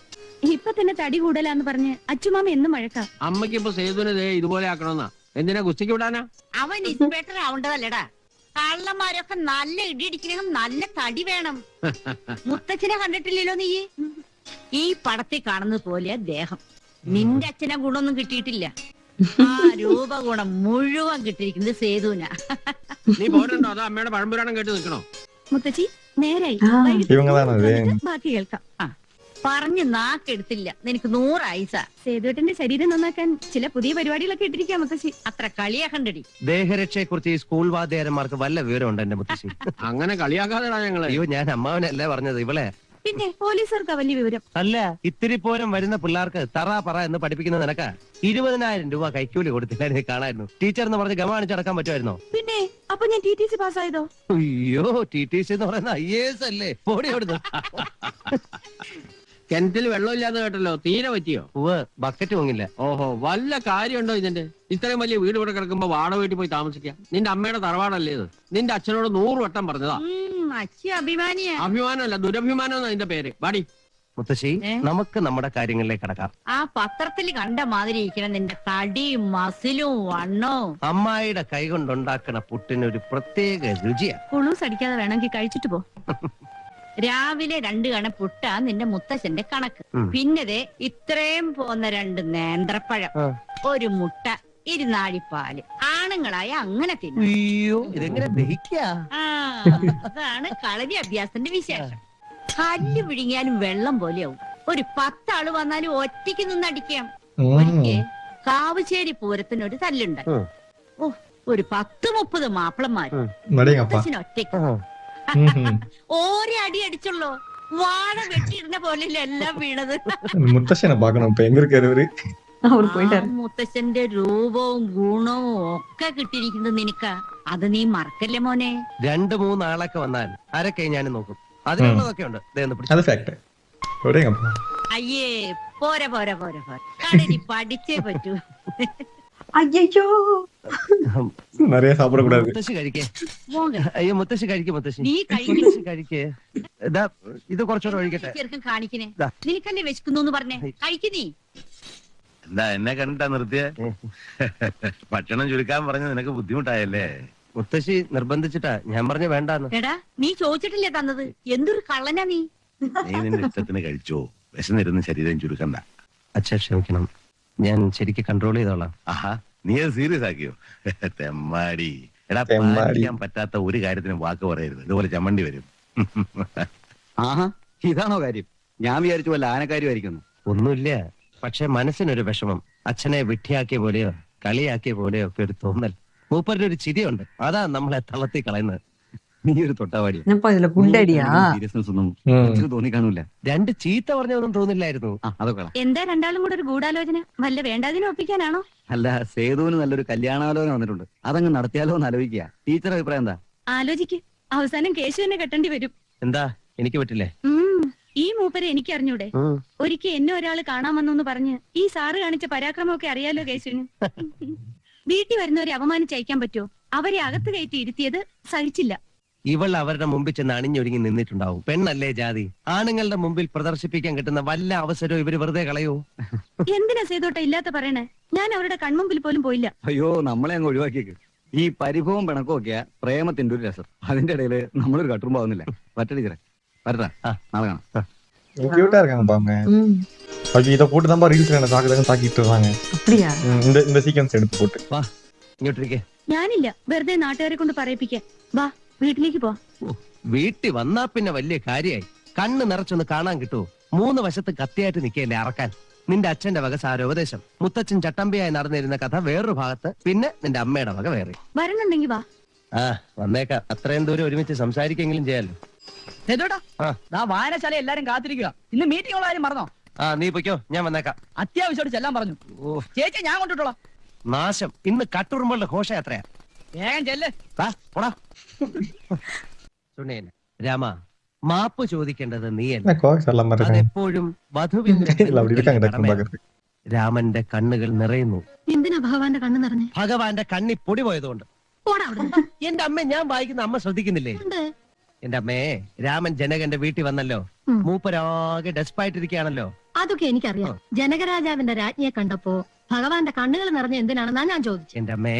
S6: ഇപ്പൊ തന്നെ തടി കൂടലാന്ന് പറഞ്ഞ് അച്ചുമാമ എന്നും മഴക്കാം.
S8: അമ്മയ്ക്ക് ഇപ്പൊ സേതുവിനെ ദേ ഇതുപോലെ ആക്കണമെന്നാ. എന്തിനാ കുസ്തിക്ക് വിടാനാ?
S9: അവൻ ഇൻസ്പെക്ടർ ആവേണ്ടതല്ലടാ. കള്ളന്മാരൊക്കെ നല്ല ഇടിയിടിക്കണം, നല്ല തടി വേണം. മുത്തച്ഛനെ കണ്ടിട്ടില്ലല്ലോ നീ? ഈ പടത്തിൽ കാണുന്നത് പോലെ ദേഹം. നിന്റെ അച്ഛനെ ഗുണമൊന്നും കിട്ടിയിട്ടില്ല. ആ രൂപഗുണം മുഴുവൻ കിട്ടിയിരിക്കുന്നത് സേതുവിനാ.
S8: നീ പോരുണ്ടോ അതോ അമ്മയുടെ പഴംപുരാണം കേട്ട് നിൽക്കണോ?
S6: മുത്തശ്ശി നേരായി.
S2: ഇവങ്ങളാണത്.
S6: ബാക്കി കേൾക്കാം.
S9: പറഞ്ഞ് നാക്കെടുത്തില്ല. നിനക്ക് 100 ആയുസ.
S6: സേതുവേട്ടന്റെ ശരീരം നന്നാക്കാൻ ചില പുതിയ പരിപാടികളൊക്കെ ഇട്ടിരിക്കാം മുത്തശ്ശി.
S9: അത്ര കളിയാക്കണ്ടടി.
S7: ദേഹരക്ഷയെ കുറിച്ച് ഈ സ്കൂൾ വാദ്യാരന്മാർക്ക് വല്ല വിവരമുണ്ട് എന്റെ മുത്തശ്ശി?
S8: അങ്ങനെ കളിയാക്കാതെടാ ഞങ്ങളെ.
S7: അയ്യോ, ഞാൻ അമ്മാവനല്ല പറഞ്ഞത്, ഇവളെ.
S6: പിന്നെ പോലീസുകാർക്ക് വലിയ വിവരം.
S7: അല്ല, ഇത്തിരി പോരം വരുന്ന പിള്ളേർക്ക് തറ പറ എന്ന് പഠിപ്പിക്കുന്ന നിനക്ക് 20,000 രൂപ കൈക്കൂലി കൊടുത്തില്ല നീ കാണായിരുന്നു. ടീച്ചർ എന്ന് പറഞ്ഞ് ഗമ കാണിച്ചടക്കാൻ പറ്റുമായിരുന്നോ?
S6: പിന്നെ അപ്പൊ ഞാൻ TTC പാസ്സായതോ?
S7: അയ്യോ, TTC എന്ന് പറയുന്ന IAS അല്ലേ? ഓടി അവിടുന്ന്.
S8: കിണറ്റിൽ വെള്ളമില്ലാന്ന് കേട്ടല്ലോ, തീരെ പറ്റിയോ?
S7: ബക്കറ്റ് പൊങ്ങില്ല.
S8: ഓഹോ, വല്ല കാര്യമുണ്ടോ ഇതിന്റെ? ഇത്രയും വലിയ വീട് ഇവിടെ കിടക്കുമ്പോ വാടക വീട്ടിൽ പോയി താമസിക്കാം. നിന്റെ അമ്മയുടെ തറവാടല്ലേ ഇത്? നിന്റെ അച്ഛനോട് 100 വട്ടം പറഞ്ഞതാ.
S9: അച്ഛ അഭിമാനിയാ.
S8: അഭിമാനമല്ല, ദുരഭിമാനം എന്നാ അതിന്റെ പേര്. വാടി
S7: മുത്തശ്ശി, നമുക്ക് നമ്മുടെ കാര്യങ്ങളിലേക്ക് കടക്കാം.
S9: ആ പത്രത്തിൽ കണ്ട മാതിരി ഇരിക്കണം നിന്റെ തടിയും മസിലും വണ്ണവും.
S7: അമ്മായിയുടെ കൈ കൊണ്ടുണ്ടാക്കണ പുട്ടിനൊരു പ്രത്യേക രുചിയാ.
S6: കുളൂസ് അടിക്കാതെ വേണമെങ്കിൽ കഴിച്ചിട്ട് പോ.
S9: രാവിലെ 2 കണ പുട്ടാ നിന്റെ മുത്തശ്ശന്റെ കണക്ക്. പിന്നതേ ഇത്രയും പോന്ന 2 നേന്ത്രപ്പഴം, ഒരു മുട്ട, 2 നാഴിപ്പാല്. ആണുങ്ങളായ അങ്ങനെ തിന്നും.
S7: അയ്യോ, ഇതെങ്ങനെ ദഹിക്കാ?
S9: അതാണ് കളരി അഭ്യാസത്തിന്റെ വിശേഷം. കല്ല് വിഴുങ്ങിയാലും വെള്ളം പോലെയാവും. ഒരു 10 ആള് വന്നാലും ഒറ്റയ്ക്ക് നിന്നടിക്കാം. ഒരിക്കൽ കാവുശ്ശേരി പൂരത്തിനൊരു തല്ലുണ്ടായി. ഓ, ഒരു 10-30 മാപ്പിളന്മാരും ഒറ്റയ്ക്ക് ഓരോ അടി അടിച്ചുള്ളൂ. വാഴ വെട്ടിയിരുന്ന പോലെ എല്ലാം വീണത്.
S2: മുത്തശ്ശനെ പാക്കണം.
S9: മുത്തശ്ശന്റെ രൂപവും ഗുണവും ഒക്കെ കിട്ടിയിരിക്കുന്നത് നിനക്കാ. അത് നീ മറക്കല്ലേ മോനെ.
S7: 2-3 ആളൊക്കെ വന്നാൽ ആരൊക്കെ ഞാൻ നോക്കും. അതിനുള്ളതൊക്കെ ഉണ്ട്.
S9: അയ്യേ, പോരെ പോരെ പോരെ പോരെ, കളരി പഠിച്ചേ പറ്റൂ.
S1: അയ്യോ,
S7: മുത്തശ്ശി കഴിക്കേ. അയ്യോ, മുത്തശ്ശി കഴിക്കേ. മുത്തശ്ശി
S9: നീ
S7: മുത്തശ്ശി കഴിക്കേ. ഇത് കുറച്ചുകൂടെ ഒഴിക്കട്ടെ.
S9: ചെറുക്കൻ കാണിക്കണേ. നിനക്കല്ലേ വിശക്കുന്നു പറഞ്ഞേ, കഴിക്കുന്നീ.
S3: എന്താ എന്നെ കണ്ടിട്ടാ നിർത്തിയ? ഭക്ഷണം ചുരുക്കാൻ പറഞ്ഞ നിനക്ക് ബുദ്ധിമുട്ടായല്ലേ?
S7: മുത്തശ്ശി നിർബന്ധിച്ചിട്ടാ ഞാൻ പറഞ്ഞ വേണ്ടാന്ന്.
S9: എടാ, നീ ചോദിച്ചിട്ടില്ലേ തന്നത്? എന്തൊരു കള്ളനാ നീ.
S3: നീ നിന്റെ ഇഷ്ടത്തിന് കഴിച്ചോ, വിശന്നിരുന്ന് ശരീരം ചുരുക്കണ്ട.
S7: അച്ഛാ ക്ഷമിക്കണം, ഞാൻ ശരിക്ക് കൺട്രോൾ ചെയ്തോളാം.
S3: ആഹാ, നീ അത് സീരിയസ് ആക്കിയോ? തെമ്മാടി. എടാ, പാലിക്കാൻ പറ്റാത്ത ഒരു കാര്യത്തിന് വാക്ക് പറയരുത്, ഇതുപോലെ ചമ്മണ്ടി വരും.
S10: ആഹാ, ഇതാണോ കാര്യം? ഞാൻ വിചാരിച്ചു വല്ല ആനക്കാര്യമായിരിക്കുന്നു.
S7: ഒന്നുമില്ല, പക്ഷെ മനസ്സിനൊരു വിഷമം. അച്ഛനെ വിട്ടിയാക്കിയ പോലെയോ കളിയാക്കിയ പോലെയോ ഒക്കെ ഒരു തോന്നൽ. മൂപ്പരുടെ ഒരു ചിരിയുണ്ട്, അതാ നമ്മളെ തളർത്തി കളയുന്നത്.
S10: നീ ഒരു തൊട്ടാവാടിയാ.
S1: സീരിയസ്നെസ്
S10: ഒന്നും തോന്നി കാണൂല.
S7: 2 ചീത്ത പറഞ്ഞൊന്നും തോന്നില്ലായിരുന്നു.
S10: അതൊക്കെ
S6: എന്താ രണ്ടാളും കൂടെ ഒരു ഗൂഢാലോചന? വല്ല വേണ്ടാതിനെ ഒപ്പിക്കാനാണോ?
S10: അല്ല, സേതുവിന് നല്ലൊരു കല്യാണാലോചന വന്നിട്ടുണ്ട്. അതങ്ങ് നടത്തിയാലോ എന്ന് ആലോചിക്കുക. ടീച്ചർ അഭിപ്രായം എന്താ?
S6: ആലോചിക്ക്. അവസാനം കേശുവിനെ കെട്ടേണ്ടി വരും.
S7: എന്താ, എനിക്ക് പറ്റില്ലേ?
S6: ഈ മൂപ്പരെ എനിക്ക് അറിഞ്ഞൂടെ? ഒരിക്കൽ എന്നെ ഒരാള് കാണാൻ വന്നു പറഞ്ഞ് ഈ സാറ് കാണിച്ച പരാക്രമമൊക്കെ അറിയാലോ കേശുവിന്. വീട്ടിൽ വരുന്നവരെ അപമാനിച്ചയക്കാൻ പറ്റുമോ? അവരെ അകത്ത് കയറ്റി ഇരുത്തിയത് സഹിച്ചില്ല.
S7: ഇവൾ അവരുടെ മുമ്പിൽ ചെന്ന് അണിഞ്ഞൊരുങ്ങി നിന്നിട്ടുണ്ടാവും. പെണ്ണല്ലേ ജാതി. ആണുങ്ങളുടെ മുമ്പിൽ പ്രദർശിപ്പിക്കാൻ കിട്ടുന്ന വല്ല അവസരവും ഇവര് വെറുതെ കളയോ?
S6: എന്തിനാ സേതോട്ട ഇല്ലാത്ത പറയണേ? ഞാൻ അവരുടെ കൺമുമ്പിൽ പോലും പോയില്ല.
S10: അയ്യോ, നമ്മളെ അങ്ങ് ഒഴിവാക്കിയേക്ക്. ഈ പരിഭവം പിണക്കവും ഒക്കെയാ പ്രേമത്തിന്റെ ഒരു രസം. അതിന്റെ ഇടയില് നമ്മളൊരു കട്ടുറുമ്പാവുന്നില്ല. പറ്റ ടീച്ചറെ, വരട്ടാ, നാളെ കാണാം.
S2: இதை போட்டு தான் ரீல்ஸ்ல என்ன தாக்கிட்டு இருக்காங்க.
S1: அப்படியா?
S2: இந்த சீக்வன்ஸ் எடுத்து போட்டு
S7: വാ ഇങ്ങോട്ടിരിക്കേ.
S6: ഞാനില്ല, വെറുതെ നാട്ടുകാരെ കൊണ്ട് പറയിപ്പിക്കാൻ. വാ, വീട്ടിലേക്ക് പോ.
S7: വീട്ടിൽ വന്നാ പിന്നെ വലിയ കാര്യായി. കണ്ണ് നിറച്ചൊന്ന് കാണാൻ കിട്ടുമോ? 3 വശത്ത് കത്തിയായിട്ട് നിൽക്കല്ലേ അറക്കാൻ. നിന്റെ അച്ഛന്റെ വക സാരോപദേശം, മുത്തച്ഛൻ ചട്ടമ്പിയായി നടന്നിരുന്ന കഥ വേറൊരു ഭാഗത്ത്, പിന്നെ നിന്റെ അമ്മയുടെ വക വേറെ.
S6: വരണുണ്ടെങ്കി വാ.
S7: വന്നേക്കാം. അത്രയും ദൂരം ഒരുമിച്ച് സംസാരിക്കെങ്കിലും ചെയ്യാലോ.
S5: വായനശാല എല്ലാരും കാത്തിരിക്കുക. ഇന്ന് മീറ്റിംഗ് ഉള്ള കാര്യം മറന്നോ?
S7: നീ പൊയ്ക്കോ, ഞാൻ വന്നേക്കാം.
S5: അത്യാവശ്യമായിട്ട് ചെല്ലാൻ പറഞ്ഞു. ചേച്ചി ഞാൻ കൊണ്ടിട്ടോളാം.
S7: നാശം, ഇന്ന് കട്ടുറുമ്പളുടെ ഘോഷയാത്രയാ.
S5: വേഗം ചെല്ല്.
S7: സുനേന, രാമ, മാപ്പ് ചോദിക്കേണ്ടത് നീയല്ല.
S2: എല്ലാം
S7: അതെപ്പോഴും രാമന്റെ കണ്ണുകൾ നിറയുന്നു.
S6: എന്തിനാ ഭഗവാന്റെ കണ്ണ് നിറഞ്ഞേ?
S7: ഭഗവാന്റെ കണ്ണി പൊടി പോയതുകൊണ്ട്. എന്റെ അമ്മ, ഞാൻ വായിക്കുന്ന അമ്മ ശ്രദ്ധിക്കുന്നില്ലേ? എന്റെ അമ്മേ, രാമൻ ജനകന്റെ വീട്ടിൽ വന്നല്ലോ. മൂപ്പരാകെ ഡെസ്പായിട്ടിരിക്കുകയാണല്ലോ.
S6: അതൊക്കെ എനിക്കറിയാം. ജനകരാജാവിന്റെ രാജ്ഞിയെ കണ്ടപ്പോ ഭഗവാന്റെ കണ്ണുകൾ നിറഞ്ഞ എന്തിനാണെന്നാ ഞാൻ ചോദിച്ചു.
S7: എന്റെ അമ്മേ,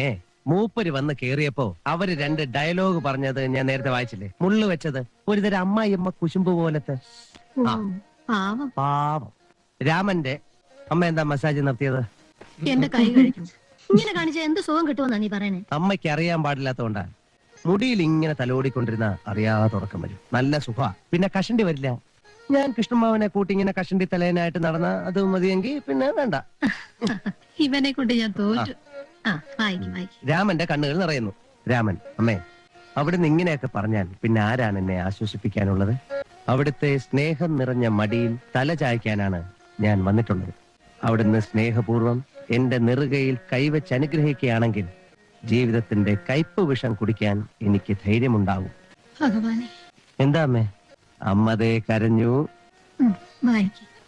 S7: മൂപ്പര് വന്ന് കേറിയപ്പോ അവര് 2 ഡയലോഗ് പറഞ്ഞത് ഞാൻ നേരത്തെ വായിച്ചില്ലേ? മുള്ളു വെച്ചത് ഒരുതരം അമ്മായിയമ്മ കുശുമ്പ് പോലത്തെ. പാവം. രാമന്റെ അമ്മ എന്താ മസാജ് നടത്തിയത്?
S6: എന്റെ കൈ കഴിക്കും. ഇങ്ങനെ കാണിച്ച എന്ത് സുഖം കിട്ടുമെന്നാ നീ പറയണേ?
S7: അമ്മയ്ക്ക് അറിയാൻ പാടില്ലാത്തോണ്ടാ. മുടിയിൽ ഇങ്ങനെ തലോടിക്കൊണ്ടിരുന്ന അറിയാതെ തുടക്കം വരും. നല്ല സുഖ. പിന്നെ കഷണ്ടി വരില്ല. ഞാൻ കൃഷ്ണമാവനെ കൂട്ടി ഇങ്ങനെ കഷണ്ടി തലേനായിട്ട് നടന്ന അത് മതിയെങ്കിൽ പിന്നെ വേണ്ട.
S6: ഇവനെ കൊണ്ട് ഞാൻ തോറ്റു.
S7: രാമന്റെ കണ്ണുകൾ നിറയുന്നു. രാമൻ, അമ്മേ, അവിടുന്ന് ഇങ്ങനെയൊക്കെ പറഞ്ഞാൽ പിന്നെ ആരാണ് എന്നെ ആശ്വസിപ്പിക്കാനുള്ളത്? അവിടുത്തെ സ്നേഹം നിറഞ്ഞ മടിയിൽ തല ചായ്ക്കാനാണ് ഞാൻ വന്നിട്ടുള്ളത്. അവിടുന്ന് സ്നേഹപൂർവ്വം എന്റെ നെറുകയിൽ കൈവച്ച് അനുഗ്രഹിക്കുകയാണെങ്കിൽ ജീവിതത്തിന്റെ കയ്പ് വിഷം കുടിക്കാൻ എനിക്ക് ധൈര്യമുണ്ടാകും.
S6: ഭഗവാനെ.
S7: എന്താ അമ്മേ? അമ്മതേ കരഞ്ഞു.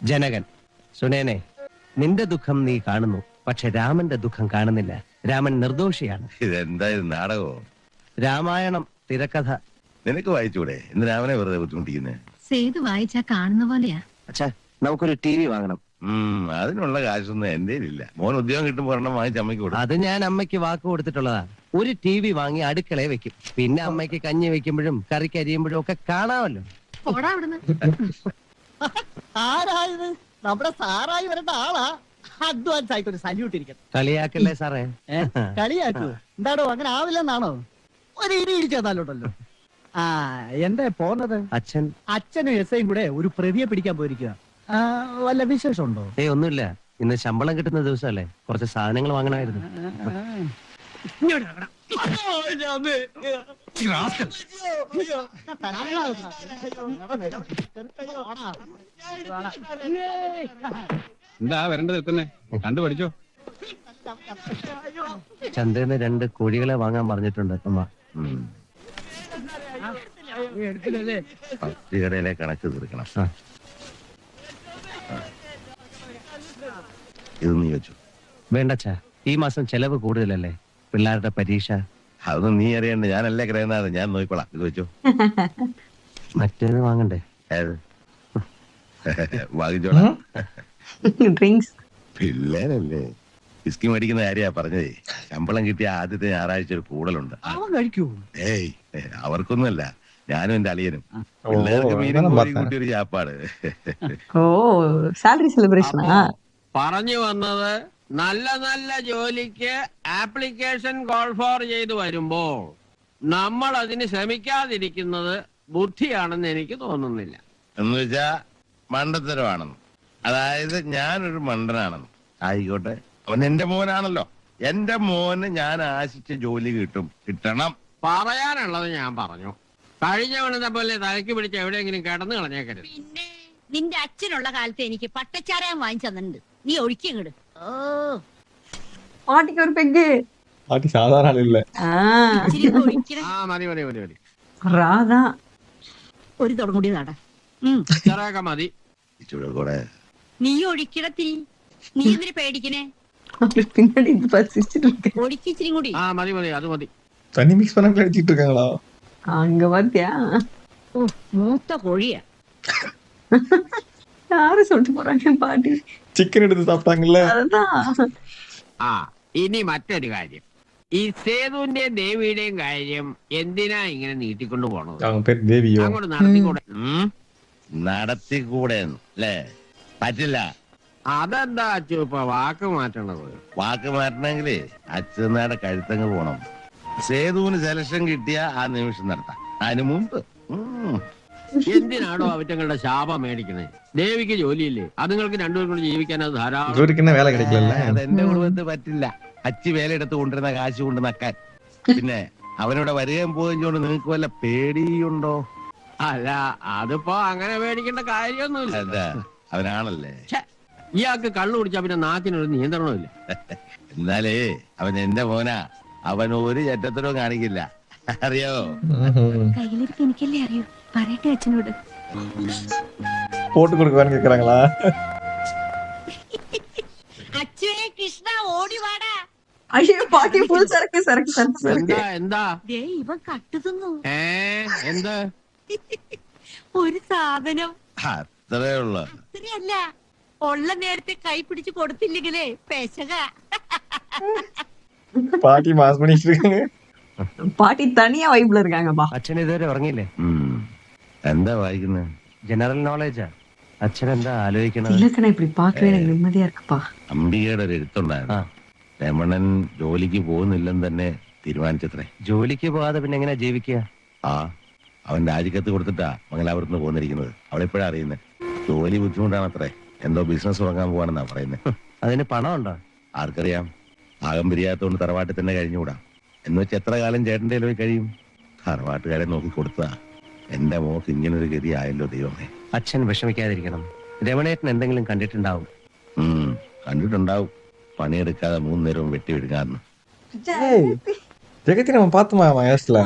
S7: ജനകൻ. സുനേനെ, നിന്റെ ദുഃഖം നീ കാണുന്നു, പക്ഷെ രാമന്റെ ദുഃഖം കാണുന്നില്ല. രാമൻ നിർദോഷിയാണ്.
S3: ഇതെന്താ ഇത് നാടകമോ?
S7: രാമായണം തിരക്കഥ.
S3: നിനക്ക് വായിച്ചൂടെ? ഇന്ന് രാമനെ വെറുതെ ബുദ്ധിമുട്ടിക്കുന്നേ.
S6: സേതു വായിച്ചാ കാണുന്ന പോലെയാ.
S7: അച്ഛാ, നമുക്കൊരു TV വാങ്ങണം.
S3: അതിനുള്ള കാശൊന്നും എന്റെ ഇല്ല. മോൻ ഉദ്യോഗം കിട്ടുമ്പോ ഒരെണ്ണം വാങ്ങിച്ച് അമ്മയ്ക്ക് കൊടുക്കും.
S7: അത് ഞാൻ അമ്മയ്ക്ക് വാക്ക് കൊടുത്തിട്ടുള്ളതാ. ഒരു TV വാങ്ങി അടുക്കളയെ വെക്കും. പിന്നെ അമ്മയ്ക്ക് കഞ്ഞി വെക്കുമ്പോഴും കറിക്ക് അരിയുമ്പോഴും ഒക്കെ കാണാമല്ലോ.
S6: പോടാ അവിടുന്ന്.
S4: ആരായത്? നമ്മുടെ സാറായി വരേണ്ട ആളാ. അഡ്വാൻസ് ആയിട്ട് ഒരു സല്യൂട്ട് ഇരിക്കണം.
S7: കളിയാക്കല്ലേ സാറേ?
S4: കളിയാക്കൂ? എന്താടോ, അങ്ങനെ ആവില്ലെന്നാണോ? ഒരു ഇടി ഇടിച്ചതാലോട്ടല്ലോ. ആ, എന്താ പോന്നത്? അച്ഛനും എസ്ഐയും കൂടെ ഒരു പ്രതിയെ പിടിക്കാൻ പോയിരിക്കുക. വല്ല വിശേഷം ഉണ്ടോ?
S7: ഒന്നുമില്ല. ഇന്ന് ശമ്പളം കിട്ടുന്ന ദിവസമല്ലേ, കുറച്ച് സാധനങ്ങൾ വാങ്ങണമായിരുന്നു.
S10: എന്താ വരേണ്ടത് എത്തന്നെ കണ്ടു പഠിച്ചോ.
S7: ചന്തയിൽ നിന്ന് 2 കോഴികളെ വാങ്ങാൻ പറഞ്ഞിട്ടുണ്ട് അമ്മ.
S3: പട്ടികടയിലെ കണക്ക് തീർക്കണം. ഇത് നീ വെച്ചു.
S7: വേണ്ടച്ചാ, ഈ മാസം ചെലവ് കൂടുതലല്ലേ, പിള്ളേരുടെ പരീക്ഷ.
S3: അതൊന്നും നീ അറിയണ്ട, ഞാനല്ലേ കിടക്കുന്നത്, ഞാൻ നോക്കിക്കോളാം. ഇത് വെച്ചു.
S7: മറ്റേത് വാങ്ങണ്ടേ?
S3: ഏത് വാങ്ങിച്ചോളാം.
S1: ഡ്രിങ്ക്സ്
S3: പിള്ളേരല്ലേ, വിസ്കി മേടിക്കുന്ന കാര്യാ പറഞ്ഞതേ. ശമ്പളം കിട്ടിയ ആദ്യത്തെ ഞായറാഴ്ച ഒരു കൂടലുണ്ട്.
S4: കഴിക്കൂ?
S3: ഏയ്, അവർക്കൊന്നുമല്ല, ഞാനും എന്റെ അളിയനും. പിള്ളേർക്ക് മീനും കോഴി കൂട്ടി ഒരു ചാപ്പാട്.
S1: ഓ, സാലറി സെലിബ്രേഷനാ?
S8: പറഞ്ഞു വന്നത്, നല്ല നല്ല ജോലിക്ക് ആപ്ലിക്കേഷൻ കോൾ ഫോർ ചെയ്ത് വരുമ്പോൾ നമ്മൾ അതിന് ശ്രമിക്കാതിരിക്കുന്നത് ബുദ്ധിയാണെന്ന് എനിക്ക് തോന്നുന്നില്ല.
S3: എന്ന് വെച്ചാ മണ്ടത്തരമാണെന്ന്. അതായത് ഞാനൊരു മണ്ടനാണെന്ന്. ആയിക്കോട്ടെ, അവൻ എന്റെ മോനാണല്ലോ. എന്റെ മോന് ഞാൻ ആശിച്ച ജോലി കിട്ടണം.
S8: പറയാനുള്ളത് ഞാൻ പറഞ്ഞു. കഴിഞ്ഞ വേണത്തെ പോലെ തലയ്ക്ക് പിടിച്ച് എവിടെയെങ്കിലും കിടന്നു കളഞ്ഞേക്കരുത്.
S9: പിന്നെ നിന്റെ അച്ഛനുള്ള കാലത്ത് എനിക്ക് പട്ടച്ചാരായം വാങ്ങിച്ചു തന്നിട്ടുണ്ട്. നീ ഒഴിക്കും ഇങ്ങട്. ഓ,
S1: പാട്ടിക്ക് ഒരു പെഗ്.
S2: പാട്ടി സാധാരണ ആളില്ലേ?
S9: ഇച്ചിരി ഒഴിക്കണേ.
S8: ആ, മതി മതി മതി മതി.
S1: രാധ
S9: ഒരു തുടം കൂടി നട.
S8: ഇത്രയൊക്കെ മതി.
S3: ഇച്ചിരി കൂടെ
S9: നീ ഒഴിക്കണത്തിരി. നീ എന്തിനു പേടിക്കണേ?
S1: பின்னாடி பசிச்சுட்டு இருக்கேன்.
S9: ஒடிக்கிச்சிரி கூடி.
S8: ஆ, மதி மதி அது மதி.
S2: தண்ணி மிக்ஸ் பண்ண அடிச்சிட்டு இருக்காங்களா?
S1: அங்க பாத்தியா?
S9: மூத்த கோழியா?
S1: யாரு சொல்லிட்டு போறாங்க பாட்டி?
S2: ചിക്കൻ എടുത്ത് സാപ്പിട്ടാங்கல்ல?
S1: அதான்.
S8: ആ, ഇനി മറ്റൊരു കാര്യം. ഈ സേതുവിന്റെയും ദേവിയുടെയും കാര്യം എന്തിനാ ഇങ്ങനെ നീട്ടിക്കൊണ്ടു പോണത്?
S2: அவங்க பேர் தேவியோ?
S8: അങ്ങോട്ട് നടത്തിക്കൂടെ?
S3: നടത്തിക്കൂടെ അല്ലേ? പറ്റില്ല.
S8: അതെന്താ അച്ചു ഇപ്പൊ വാക്ക് മാറ്റണത്?
S3: വാക്ക് മാറ്റണമെങ്കിലേ അച്ഛനാടെ കഴുത്തങ്ങ് പോണം. സേതുവിന് സെലക്ഷൻ കിട്ടിയ ആ നിമിഷം നടത്താം. അതിനു മുമ്പ്
S8: എന്തിനാണോ അവറ്റങ്ങളുടെ ശാപം മേടിക്കണേ? ദേവിക്ക് ജോലിയില്ലേ? അതുങ്ങൾക്ക് രണ്ടുപേരും കൂടി ജീവിക്കാൻ അത് ധാരാളം.
S2: വേല കിടക്കില്ല.
S3: അതെന്റെ കുടുംബത്തിൽ പറ്റില്ല. അച്ചി വേല എടുത്ത് കൊണ്ടിരുന്ന കാശ് കൊണ്ട് നക്കാൻ. പിന്നെ അവനോട് വരികയും പോവുകയും കൊണ്ട് നിങ്ങൾക്ക് വല്ല പേടിയുണ്ടോ?
S8: അല്ല, അതിപ്പോ അങ്ങനെ മേടിക്കേണ്ട കാര്യമൊന്നുമില്ല.
S3: എന്താ, അവനാണല്ലേ.
S8: ഇയാൾക്ക് കള്ളു കുടിച്ചാ പിന്നെ നാക്കിനൊരു നിയന്ത്രണമില്ല.
S3: എന്നാലേ അവൻ എന്റെ മോനാ. അവൻ ഒരു ചെറ്റത്തരവും കാണിക്കില്ല, അറിയോ?
S6: കയ്യിലിരിക്കും എനിക്കല്ലേ അറിയൂ. പറയട്ടെ അച്ഛനോട്.
S2: போட்டு கொடுக்கவான்னு கேக்குறாங்களா?
S9: അച്ഛനെ കൃഷ്ണ ഓടി വാടാ.
S1: ஐயோ பாட்டி ஃபுல் சரக்கு சரக்கு சரக்கு.
S8: എന്താ എന്താ?
S9: ദേ ഇവൻ കട്ടു തിന്നു.
S8: എന്ത്?
S9: ഒരു സാധനം.
S3: അത്രേ ഉള്ളു.
S9: അത്രയല്ല, ഉള്ള നേരത്തെ കൈ പിടിച്ച് കൊടുത്തില്ലെങ്കിലേ പെശക.
S2: பாட்டி மாஸ் பண்ணிட்டு இருக்காங்க.
S1: பாட்டி தனியா வைப்ல இருக்காங்கப்பா.
S7: അച്ഛൻ ഇതുവരെ ഉറങ്ങിയില്ലേ?
S3: എന്താ വായിക്കുന്നത്?
S7: ജനറൽ നോളേജാ. അച്ഛൻ എന്താ ആലോചിക്കണത്?
S1: இல்லக்கண்ணா இப்படி பார்க்கவே எனக்கு நிம்மதியா இருக்குப்பா.
S3: അംബികയുടെ ഒരു എഴുത്തുണ്ടായിരുന്നു. രമണൻ ജോലിക്ക് പോകുന്നില്ലെന്ന് തന്നെ തീരുമാനിച്ചത്രേ.
S7: ജോലിക്ക് പോകാതെ പിന്നെ എങ്ങനെ ജീവിക്കുക?
S3: ആ, അവൻ രാജിക്കത്ത് കൊടുത്തിട്ടാ മംഗലാപുരത്ത് പോന്നിരിക്കുന്നത്. അവളെപ്പോഴാ അറിയുന്നത്? ജോലി ബുദ്ധിമുട്ടാണത്രേ. എന്തോ ബിസിനസ് തുടങ്ങാൻ പോവാണെന്നാ പറയുന്നത്.
S7: അതിന് പണമുണ്ടോ?
S3: ആർക്കറിയാം. ആകം പിരിയാത്തോണ്ട് തറവാട്ടിൽ തന്നെ കഴിഞ്ഞുകൂടാ. എന്ന് വെച്ച് എത്ര കാലം ചേട്ടൻ്റെ പോയി കഴിയും? തറവാട്ടുകാരെ നോക്കി കൊടുത്താ. എന്റെ മോക്ക് ഇങ്ങനൊരു ഗതി ആയല്ലോ ദൈവമേ.
S7: അച്ഛൻ വിഷമിക്കാതിരിക്കണം. രമണേട്ടൻ എന്തെങ്കിലും കണ്ടിട്ടുണ്ടാവും.
S3: കണ്ടിട്ടുണ്ടാവും. പണിയെടുക്കാതെ 3 നേരവും വെട്ടി വിടുങ്ങാന്ന്.
S2: ஜெகத்தி நம்ம பார்த்தோமா மகேஷ்ல?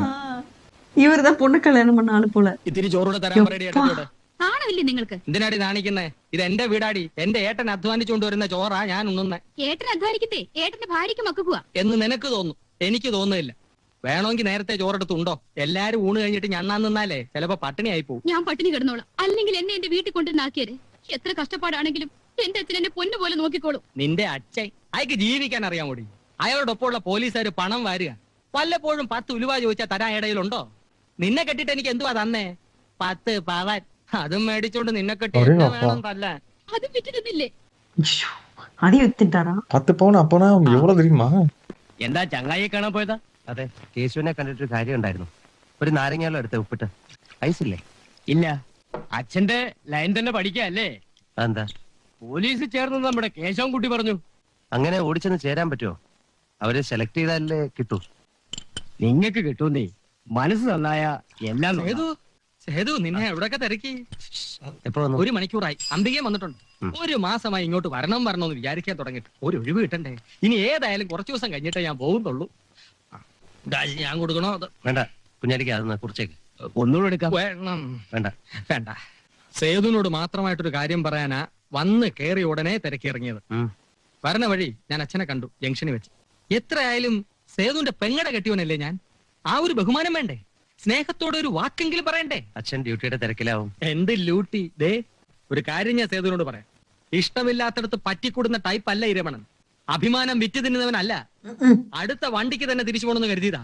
S1: இவர்தான் பொண்ணு கல்யாணம் பண்ண ஆளு போல.
S10: ഇത്തിരി ചോറൂടെ തരാൻ പറയടി.
S6: നാണമില്ലേ നിങ്ങൾക്ക്?
S5: എന്തിനാടി നാണിക്കുന്നേ? ഇത് എന്റെ വീടാടി. എന്റെ ഏട്ടൻ അധ്വാനിച്ചുകൊണ്ട് വരുന്ന ചോറാ ഞാൻ ഉണ്ണുന്നേ.
S6: ഏട്ടൻ അധ്വാനിക്കട്ടെ, ഏട്ടന്റെ ഭാര്യയ്ക്ക് മക്കുക.
S5: എന്ന് നിനക്ക് തോന്നും, എനിക്ക് തോന്നുന്നില്ല. വേണമെങ്കിൽ നേരത്തെ ചോറെടുത്തുണ്ടോ? എല്ലാരും ഊണ് കഴിഞ്ഞിട്ട് ഞണ്ണാൻ നിന്നാലേ ചിലപ്പോ പട്ടിണിയായി പോകും.
S6: ഞാൻ പട്ടിണി കിടന്നോളാം. അല്ലെങ്കിൽ എന്നെ എന്റെ വീട്ടിൽ കൊണ്ടുവന്നാക്കിയത്. എത്ര കഷ്ടപ്പാടാണെങ്കിലും എന്റെ അച്ഛൻ എന്നെ പൊന്നു പോലെ നോക്കിക്കോളും.
S5: നിന്റെ അച്ഛൻ അയക്ക് ജീവിക്കാൻ അറിയാൻ കൂടി. അയാളോടൊപ്പമുള്ള പോലീസുകാർ പണം വാരുക. വല്ലപ്പോഴും 10 ഉലുവ ചോദിച്ചാൽ തരാൻ ഇടയിലുണ്ടോ? നിന്നെ കെട്ടിട്ട് എനിക്ക് എന്തുവാ തന്നേ? 10 പവൻ. അതും മേടിച്ചോണ്ട് നിന്നെ കെട്ടി എന്നെ വേണം തല്ലാൻ.
S6: അത് വിറ്റിരുന്നില്ലേ?
S1: அதையும் வித்துட்டாரா?
S2: 10 பவுன் அப்போனா எவ்வளவு தெரியுமா?
S5: എന്താ ചങ്ങായിയെ കാണാൻ പോയതാ?
S7: അതെ, കേശുവിനെ കണ്ടിട്ടൊരു കാര്യം ഉണ്ടായിരുന്നു. ഒരു നാരങ്ങാലോ എടുത്ത് ഉപ്പിട്ട്. ഐസില്ലേ?
S5: ഇല്ല. അച്ഛന്റെ ലൈൻ തന്നെ പഠിക്കല്ലേ?
S7: അതെന്താ?
S5: പോലീസ് ചേർന്ന് നമ്മുടെ കേശവൻകുട്ടി പറഞ്ഞു.
S7: അങ്ങനെ ഓടിച്ചെന്ന് ചേരാൻ പറ്റുമോ? അവര് സെലക്ട് ചെയ്താലേ കിട്ടൂ.
S5: നിങ്ങക്ക് കിട്ടൂന്നേ. മനസ്സ് നന്നായ എല്ലാം. സേതു നിന്നെ എവിടെയൊക്കെ തിരക്കി?
S7: എപ്പോ വന്നു?
S5: 1 മണിക്കൂറായി. അന്തികയും വന്നിട്ടുണ്ട്. 1 മാസമായി ഇങ്ങോട്ട് വരണമെന്ന് വിചാരിക്കാൻ തുടങ്ങിയിട്ട്. ഒരു ഒഴിവ് കിട്ടണ്ടേ? ഇനി ഏതായാലും കുറച്ചു ദിവസം കഴിഞ്ഞിട്ടേ ഞാൻ പോകുന്നുള്ളൂ. ഞാൻ കൊടുക്കണോ? അത്
S7: വേണ്ട, കുഞ്ഞാലിക്ക് അതൊന്ന് കുറിച്ചേക്ക്.
S5: ഒന്നുകൂടെ എടുക്കാം. വേണം.
S7: വേണ്ട
S5: വേണ്ട. സേതുവിനോട് മാത്രമായിട്ടൊരു കാര്യം പറയാനാ വന്ന് കയറി ഉടനെ തിരക്കിറങ്ങിയത്. വരണ വഴി ഞാൻ അച്ഛനെ കണ്ടു ജംഗ്ഷനിൽ വെച്ച്. എത്രയായാലും സേതുവിന്റെ പെങ്ങടെ കെട്ടിയവനല്ലേ ഞാൻ. ആ ഒരു ബഹുമാനം വേണ്ടേ? സ്നേഹത്തോടെ ഒരു വാക്കെങ്കിലും പറയണ്ടേ?
S7: അച്ഛൻ ഡ്യൂട്ടിയുടെ തിരക്കിലാവും.
S5: എന്ത് ലൂട്ടി? ദേ ഒരു കാര്യം ഞാൻ സേതുവിനോട് പറയാം. ഇഷ്ടമില്ലാത്തടത്ത് പറ്റിക്കൂടുന്ന ടൈപ്പ് അല്ല ഈ രമണൻ. അഭിമാനം വിറ്റ് തിന്നുന്നവനല്ല. അടുത്ത വണ്ടിക്ക് തന്നെ തിരിച്ചു പോകണമെന്ന് കരുതിയതാ.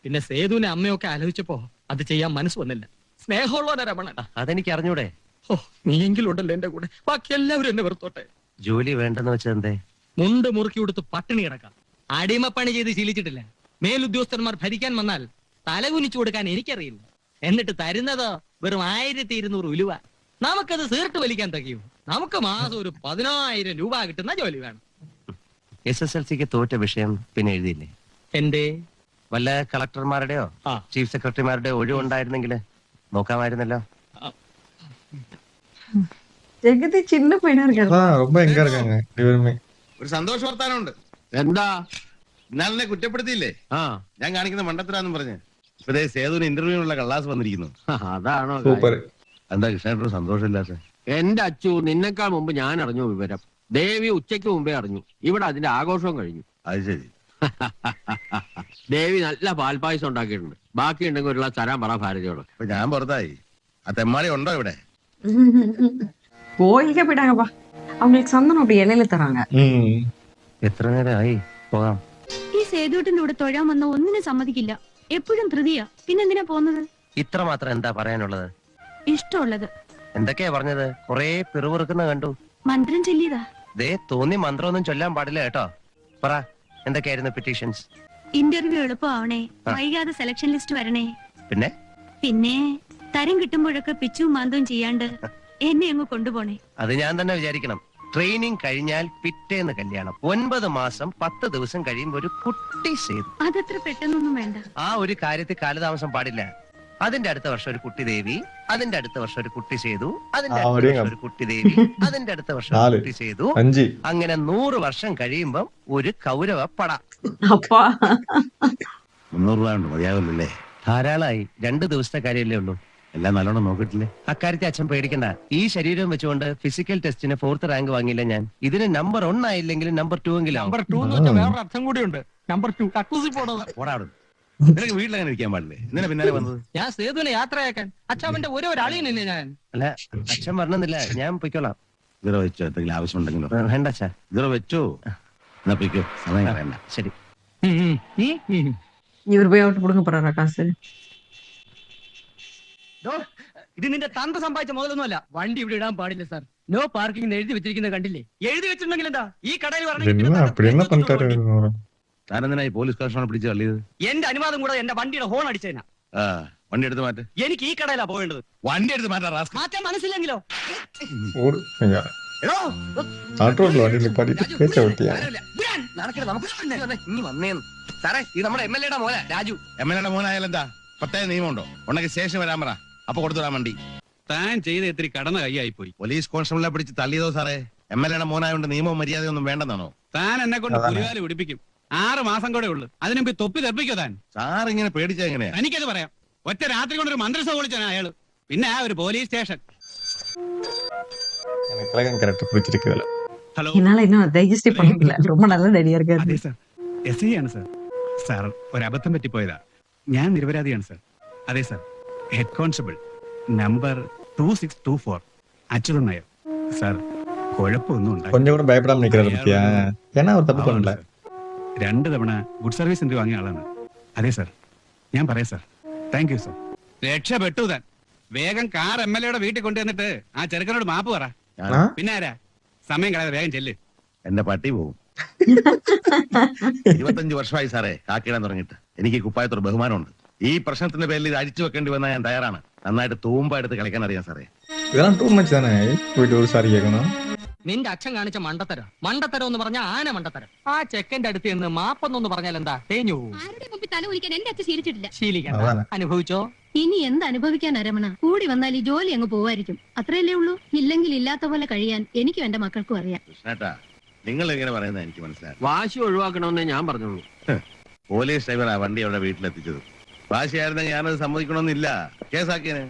S5: പിന്നെ സേതുവിനെ അമ്മയൊക്കെ ആലോചിച്ചപ്പോ അത് ചെയ്യാൻ മനസ്സ് വന്നില്ല. സ്നേഹമുള്ളവനാ രമണൻ.
S7: അതെനിക്ക് അറിഞ്ഞൂടെ?
S5: ഓ, നീയെങ്കിലും ഉണ്ടല്ലോ എന്റെ കൂടെ. ബാക്കി എല്ലാവരും എന്നെ വെറുത്തോട്ടെ.
S7: ജോലി വേണ്ടെന്ന് വെച്ചെന്തേ?
S5: മുണ്ട് മുറുക്കി കൊടുത്ത് പട്ടിണി കിടക്കാം. അടിമപ്പണി ചെയ്ത് ശീലിച്ചിട്ടില്ല. മേലുദ്യോഗസ്ഥന്മാർ ഭരിക്കാൻ വന്നാൽ തലകുനിച്ചു കൊടുക്കാൻ എനിക്കറിയില്ല. എന്നിട്ട് തരുന്നതോ വെറും 1200 ഉലുവ. നമുക്കത് സീർട്ട് വലിക്കാൻ തകയൂ? നമുക്ക് മാസം ഒരു 10,000 രൂപ കിട്ടുന്ന ജോലി വേണം.
S7: SSLCക്ക് തോറ്റ വിഷയം പിന്നെ എഴുതിയില്ലേ?
S5: എന്റെ
S7: വല്ല കളക്ടർമാരുടെയോ ചീഫ് സെക്രട്ടറിമാരുടെയോ ഒഴിവുണ്ടായിരുന്നെങ്കിൽ നോക്കാമായിരുന്നല്ലോ.
S1: ஜெகதி சின்ன பையனா இருக்காரு.
S2: ரொம்ப எங்க இருக்காங்க இவருமே.
S3: ഒരു സന്തോഷ വർത്താനമുണ്ട്.
S8: എന്താ?
S3: ഇന്നാളിനെ കുറ്റപ്പെടുത്തിയില്ലേ?
S8: ആ,
S3: ഞാൻ കാണിക്കുന്ന മണ്ടത്തരാന്ന് പറഞ്ഞ് ഇപ്പൊ സേതുവിന് ഇന്റർവ്യൂവിനുള്ള കള്ളാസ് വന്നിരിക്കുന്നു.
S8: അതാണോ
S2: സൂപ്പർ.
S3: എന്താ കൃഷ്ണേട്ടന് സന്തോഷമില്ലാത്ത?
S8: എന്റെ അച്ചു നിന്നെക്കാൾ മുമ്പ് ഞാൻ അറിഞ്ഞു വിവരം. ദേവി ഉച്ചയ്ക്ക് മുമ്പേ അറിഞ്ഞു. ഇവിടെ അതിന്റെ ആഘോഷവും കഴിഞ്ഞു.
S3: അത് ശരി.
S8: ദേവി നല്ല പാൽപ്പായസം ഉണ്ടാക്കിയിട്ടുണ്ട്. ബാക്കി ഉണ്ടെങ്കിൽ ഒരു ഗ്ലാസ് തരാൻ പറ ഭാരതിയോട്.
S3: ഇപ്പൊ ഞാൻ പുറത്തായി. ആ തെമ്മാടി ഉണ്ടോ ഇവിടെ?
S1: கோயிலுக்கே போயிட்டாங்கப்பா. அவங்களுக்கு சந்தனம் அப்படி இலையில தராங்க.
S7: എത്ര നേരമായി? പോകാം.
S6: ഈ സേതുവിന്റെ കൂടെ തൊഴാൻ വന്ന ഒന്നിനും സമ്മതിക്കില്ല. എപ്പോഴും ധൃതിയാ. പിന്നെന്തിനാ പോകുന്നത്?
S7: ഇത്ര മാത്രം എന്താ പറയാനുള്ളത്?
S6: ഇഷ്ടമുള്ളത്
S7: എന്തൊക്കെയാ പറഞ്ഞത്? കൊറേ പിറുപിറുക്കുന്ന കണ്ടു.
S6: മന്ത്രം ചൊല്ലിയതാ.
S7: ദേ തോന്നി മന്ത്രമൊന്നും ചൊല്ലാൻ പാടില്ല കേട്ടോ. പറ, എന്തൊക്കെയായിരുന്നു പെറ്റീഷൻസ്?
S6: ഇന്റർവ്യൂ എളുപ്പമാവണേ, വൈകാതെ സെലക്ഷൻ ലിസ്റ്റ് വരണേ,
S7: പിന്നെ
S6: പിന്നെ തരം കിട്ടുമ്പോഴൊക്കെ പിച്ചും മാന്തവും ചെയ്യാണ്ട് എന്നെ അങ്ങ് കൊണ്ടുപോണേ.
S7: അത് ഞാൻ തന്നെ വിചാരിക്കണം. ട്രെയിനിങ് കഴിഞ്ഞാൽ പിറ്റേന്ന് കല്യാണം. 9 മാസം 10 ദിവസം കഴിയുമ്പോ ഒരു കുട്ടി സേതു.
S6: അതത്ര പെട്ടെന്നൊന്നും വേണ്ട.
S7: ആ ഒരു കാര്യത്തിൽ കാലതാമസം പാടില്ല. അതിന്റെ അടുത്ത വർഷം ഒരു കുട്ടി ദേവി, അതിന്റെ അടുത്ത വർഷം ഒരു കുട്ടി സേതു, അതിന്റെ അടുത്ത വർഷം ഒരു കുട്ടി ദേവി, അതിന്റെ അടുത്ത വർഷം ഒരു കുട്ടി സേതു. അങ്ങനെ 100 വർഷം കഴിയുമ്പോ ഒരു കൗരവ പട.
S1: அப்பா
S3: 300 രൂപ ഉണ്ട്, മതിയാവില്ലല്ലേ?
S7: ധാരാളമായി. 2 ദിവസത്തെ കാര്യമല്ലേ ഉള്ളൂ.
S3: എല്ലാം നല്ലോണം നോക്കിയിട്ടില്ലേ?
S7: അക്കാര്യത്തെ അച്ഛൻ പേടിക്കണ്ട. ഈ ശരീരം വെച്ചുകൊണ്ട് ഫിസിക്കൽ ടെസ്റ്റിന് 4th റാങ്ക് വാങ്ങിയില്ല ഞാൻ. ഇതിന് നമ്പർ 1 ആയില്ലെങ്കിലും നമ്പർ 2 എങ്കിലും.
S5: നമ്പർ 2 എന്ന് വെച്ചാൽ വേറൊരു അർത്ഥം കൂടിയുണ്ട്. നമ്പർ 2 കക്കൂസി പോണത്.
S3: നിനക്ക് വീട്ടിലങ്ങനെ ഇരിക്കാൻ പാടില്ലേ? ഇന്നലെ പിന്നാലെ വന്നത്?
S5: ഞാൻ സേതുവിനെ യാത്രയാക്കാൻ അച്ഛാവന്റെ ഓരോ ഒരാളിയല്ലേ ഞാൻ.
S7: അല്ല, അച്ഛൻ പറഞ്ഞില്ല, ഞാൻ പൊയ്ക്കോളാം.
S3: ഇതിറ വെച്ചോ, എന്തെങ്കിലും ആവശ്യമുണ്ടെങ്കിലോ?
S7: വേണ്ട അച്ഛാ.
S3: ഇതിറ വെച്ചോ, എന്നാ പൊയ്ക്കോ, സമയം കളയണ്ട.
S7: ശരി.
S1: இவர் போய் அவட்டு கொடுங்க போறாரா காசு?
S5: ഇത് നിന്റെ തന്ത സമ്പാദിച്ച മുതലൊന്നുമല്ല. വണ്ടി ഇവിടെ ഇടാൻ പാടില്ല സാർ. നോ പാർക്കിംഗ് എഴുതി വെച്ചിരിക്കുന്നത് കണ്ടില്ലേ? എഴുതി വെച്ചിട്ടുണ്ടെങ്കിൽ എന്താ ഈ കടയിൽ
S3: താനെന്തിനായി പോലീസ് കളക്ഷനെ പിടിച്ച് തള്ളിയത്?
S5: എന്റെ അനുവാദം കൂടെ എന്റെ വണ്ടിയുടെ ഹോൺ അടിച്ചതിനാ.
S3: വണ്ടി എടുത്ത് മാറ്റ്.
S5: എനിക്ക് ഈ കടയിലാ പോകേണ്ടത്.
S3: വണ്ടി എടുത്ത് മാറ്റാൻ
S5: മാറ്റാൻ മനസ്സിലെങ്കിലോ?
S7: സാറേ, ഇത് നമ്മുടെ MLA മോനാ രാജു.
S3: MLA മോനായാലും എന്താ? പ്രത്യേക നിയമമുണ്ടോ? ഉണ്ടെങ്കിൽ സ്റ്റേഷൻ വരാൻ പറ, അപ്പൊ കൊടുത്തുവിടാൻ വണ്ടി.
S11: താൻ ചെയ്ത ഇത്തിരി കടന്ന കൈയായി പോയി.
S3: പോലീസ് കോൺസ്റ്റബിളിനെ പിടിച്ച് തള്ളിയതോ സാറേ? MLA മോനായോണ്ട് നിയമവും മര്യാദയൊന്നും വേണ്ടെന്നാണോ?
S11: താൻ എന്നെ കൊണ്ട് പുലിവാല് പിടിപ്പിക്കും. 6 മാസം കൂടെ ഉള്ളു. അതിനു മുമ്പ് തൊപ്പി തെറിപ്പിക്കോ താൻ.
S3: സാർ ഇങ്ങനെ പേടിച്ച എങ്ങനെയാ?
S11: എനിക്കത് പറയാം. ഒറ്റ രാത്രി കൊണ്ടൊരു മന്ത്രിസഭ വിളിച്ചാണ് അയാള്. പിന്നെ ഒരു പോലീസ് സ്റ്റേഷൻ.
S2: எனக்கு திலகன் கேரக்டர் பிடிச்சிருக்கு இதுல.
S11: ഹലോ
S1: என்னால இன்னும் டைஜஸ்டே பண்ண முடியல. ரொம்ப நல்ல நடிகா இருக்காரு.
S11: അതെ സാർ എസ് ഐ ആണ് സാർ. സാർ ഒരബദ്ധം പറ്റിപ്പോയതാ. ഞാൻ നിരപരാധിയാണ് സാർ. അതെ sir, head constable number 2624 Achuthan Nair. Sir കുഴപ്പമൊന്നും ഉണ്ടായി.
S2: கொஞ்சம் கூட பயப்படாம நிக்கிறாரு பத்தியா? ஏன்னா அவர் தப்பு பண்ணல.
S11: 2 തവണ ഗുഡ് സർവീസ് ഇന്റർവ്യൂ വാങ്ങിയ ആളാണ്. അതെ സാർ, ഞാൻ പറയാം സാർ. Thank you sir. രക്ഷപ്പെട്ടു താൻ. വേഗം കാർ MLA വീട്ടിൽ കൊണ്ടുവന്നിട്ട് ആ ചെറുക്കനോട് മാപ്പ് പറ.
S2: ആ?
S11: പിന്നെ ആരാ? സമയം കളയാതെ വേഗം ചെല്ല്.
S3: എന്റെ പട്ടി പോവും. 25 വർഷമായി സാറേ കാക്കിടാൻ തുടങ്ങിയിട്ട്. എനിക്ക് കുപ്പായത്തോട് ബഹുമാനമുണ്ട്. ഈ പ്രശ്നത്തിന്റെ പേരിൽ ഇത് അടിച്ചു വെക്കേണ്ടി വന്നാൽ ഞാൻ തയ്യാറാണ്. നന്നായിട്ട് തൂമ്പ എടുത്ത് കളിക്കാൻ അറിയാം സാറേ.
S2: இதெல்லாம் டூ மச் தானே. போயிட்டு ஒரு சாரி கேட்கணும்.
S5: നിന്റെ അച്ഛൻ കാണിച്ച മണ്ടത്തരം എന്ന് പറഞ്ഞ ആന മണ്ടത്തരം. ആ ചെക്കന്റെ അടുത്ത് നിന്ന് മാപ്പൊന്നു പറഞ്ഞാൽ എന്താ തേഞ്ഞു പോവും.
S6: ആരുടെ മുമ്പിൽ തല കുലിക്കാൻ എന്റെ അച്ഛൻ ശീലിച്ചിട്ടില്ല.
S5: ശീലിക്കണ്ട.
S2: അതാണ്.
S5: അനുഭവിച്ചോ?
S6: ഇനി എന്ത് അനുഭവിക്കാൻ രമണ? കൂടി വന്നാൽ ഈ ജോലി അങ്ങ് പോവായിരിക്കും. അത്രയല്ലേ ഉള്ളൂ. ഇല്ലെങ്കിൽ ഇല്ലാത്ത പോലെ കഴിയാൻ എനിക്കും എന്റെ മക്കൾക്കും അറിയാം.
S3: കൃഷ്ണേട്ടാ, നിങ്ങൾ എങ്ങനെ പറയുന്നത് എനിക്ക് മനസ്സിലായി.
S8: വാശി ഒഴിവാക്കണമെന്നേ ഞാൻ പറഞ്ഞോളൂ.
S3: പോലീസ് ഡ്രൈവർ ആ വണ്ടി അവിടെ വീട്ടിലെത്തിച്ചത്. വാശിയായിരുന്നെങ്കിൽ ഞാനത് സമ്മതിക്കണമെന്നില്ല. കേസാക്കിയനെ.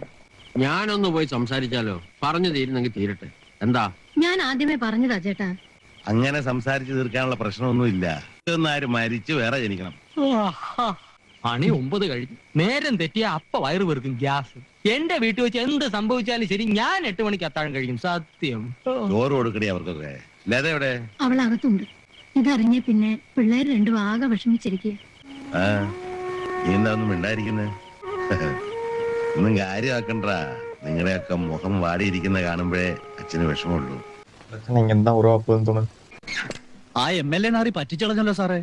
S8: ഞാനൊന്ന് പോയി സംസാരിച്ചാലോ? പറഞ്ഞു തീരുന്നെങ്കിൽ തീരട്ടെ. എന്താ?
S6: ഞാൻ ആദ്യമേ പറഞ്ഞതാ ചേട്ടാ.
S3: അങ്ങനെ സംസാരിച്ച് തീർക്കാനുള്ള പ്രശ്നമൊന്നുമില്ല. ആരും മരിച്ചു വേറെ ജനിക്കണം.
S5: പണി 9 കഴിഞ്ഞു. നേരം തെറ്റിയ അപ്പ വയറ് വെറുക്കും ഗ്യാസ്. എന്റെ വീട്ടിൽ വെച്ച് എന്ത് സംഭവിച്ചാലും ശരി, ഞാൻ 8 മണിക്ക് അത്താഴം കഴിക്കും. സത്യം.
S3: ചോറ് കൊടുക്കണേ അവർക്കൊക്കെ. ലത എവിടെ?
S6: അവൾ അകത്തുണ്ട്. ഇതറിഞ്ഞ പിന്നെ പിള്ളേർ രണ്ടും ആകെ വിഷമിച്ചിരിക്കുക.
S3: ആ, നീ എന്താ ഒന്നും മിണ്ടായിരിക്കുന്നേ? ഒന്നും കാര്യമാക്കണ്ട. നിങ്ങളുടെയൊക്കെ മുഖം വാടിയിരിക്കുന്ന കാണുമ്പോഴേ അച്ഛന് വിഷമമുള്ളൂ.
S2: நீங்க தான் உருவாக்குதுன்னு தோணுது.
S5: ആ MLA നാറി പറ്റിച്ചളഞ്ഞല്ലോ സാറേ.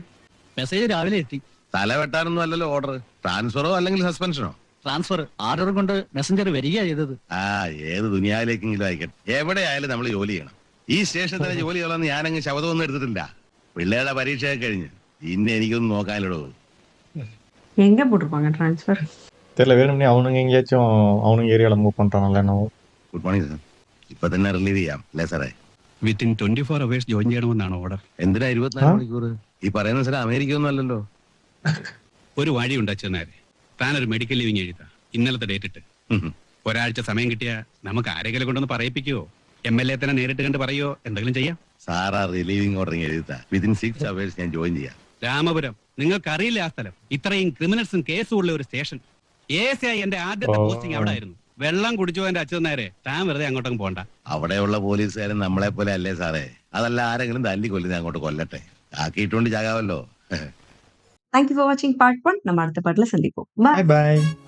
S5: മെസ്സേജ് രാവിലെ എത്തി.
S3: തല വെട്ടാനൊന്നും അല്ലല്ലോ ഓർഡർ. ട്രാൻസ്ഫറോ അല്ലെങ്കിൽ സസ്പെൻഷനോ?
S5: ട്രാൻസ്ഫർ ഓർഡർ കൊണ്ട് മെസ്സഞ്ചർ വരിക ചെയ്തത്.
S3: ആ, ഏത് ദുനിയാവിലേക്കെങ്കിലും ആയിക്കട്ടെ. എവിടെയായാലും നമ്മൾ ജോലി ചെയ്യണം. ഈ സ്റ്റേഷനിൽ തന്നെ ജോലി ചെയ്യണമെന്ന് ഞാനങ്ങ് ശബ്ദമൊന്നും എടുത്തിട്ടില്ല. പിള്ളേരുടെ പരീക്ഷയൊക്കെ കഴിഞ്ഞ് ഇന്ന് എനിക്കൊന്നും നോക്കാനില്ലടോ.
S1: எங்க போட்டிருப்பாங்க ட்ரான்ஸ்ஃபர்?
S2: தெரியல, வேணும்னே அவனுங்க எங்கேயாச்சும் அவனுங்க ஏரியால மூவ் பண்றானல்ல என்னவோ.
S3: Good morning sir. ഇപ്പൊ തന്നെ റിലീവ് ചെയ്യാം അല്ലേ സാറേ?
S11: വിത്തിൻ 24 hours ജോയിൻ ചെയ്യണമെന്നാണ് ഓർഡർ.
S3: എന്തിനാ 24 മണിക്കൂർ? ഈ പറയുന്ന സാർ അമേരിക്ക ഒന്നും അല്ലല്ലോ.
S11: ഒരു വഴിയുണ്ട് അച്ഛനാരെ. താനൊരു മെഡിക്കൽ ലീവിങ് എഴുതാ. ഇന്നലത്തെ ഡേറ്റ് ഇട്ട് ഒരാഴ്ച സമയം കിട്ടിയാ നമുക്ക് ആരെങ്കിലും കൊണ്ടൊന്ന് പറയിപ്പിക്കുവോ? MLA തന്നെ നേരിട്ട് കണ്ട് പറയോ? എന്തെങ്കിലും ചെയ്യാം.
S3: സാറാ റിലീവിംഗ് ഓർഡർ എഴുതാ. വിത്തിൻ 6 hours ഞാൻ ജോയിൻ ചെയ്യാം.
S11: രാമപുരം, നിങ്ങൾക്കറിയില്ല ആ സ്ഥലം. ഇത്രയും ക്രിമിനൽസും കേസും ഉള്ള ഒരു സ്റ്റേഷൻ. ASI എന്റെ ആദ്യത്തെ പോസ്റ്റിംഗ് അവിടെ ആയിരുന്നു. വെള്ളം കുടിച്ചോ എന്റെ അച്ഛൻ നേരെ. താൻ വെറുതെ അങ്ങോട്ടും പോണ്ട.
S3: അവിടെയുള്ള പോലീസുകാരൻ നമ്മളെ പോലെ അല്ലേ സാറേ? അതല്ല ആരെങ്കിലും തല്ലി കൊല്ലുന്ന അങ്ങോട്ട് കൊല്ലട്ടെ. ആക്കിയിട്ടുകൊണ്ട് ചാകാവല്ലോ.
S1: தேங்க்யூ ஃபார் வாட்சிங் பார்ட் 1. நம்ம அடுத்த பாட்டுல சந்திப்போம். பாய்.
S2: Bye bye.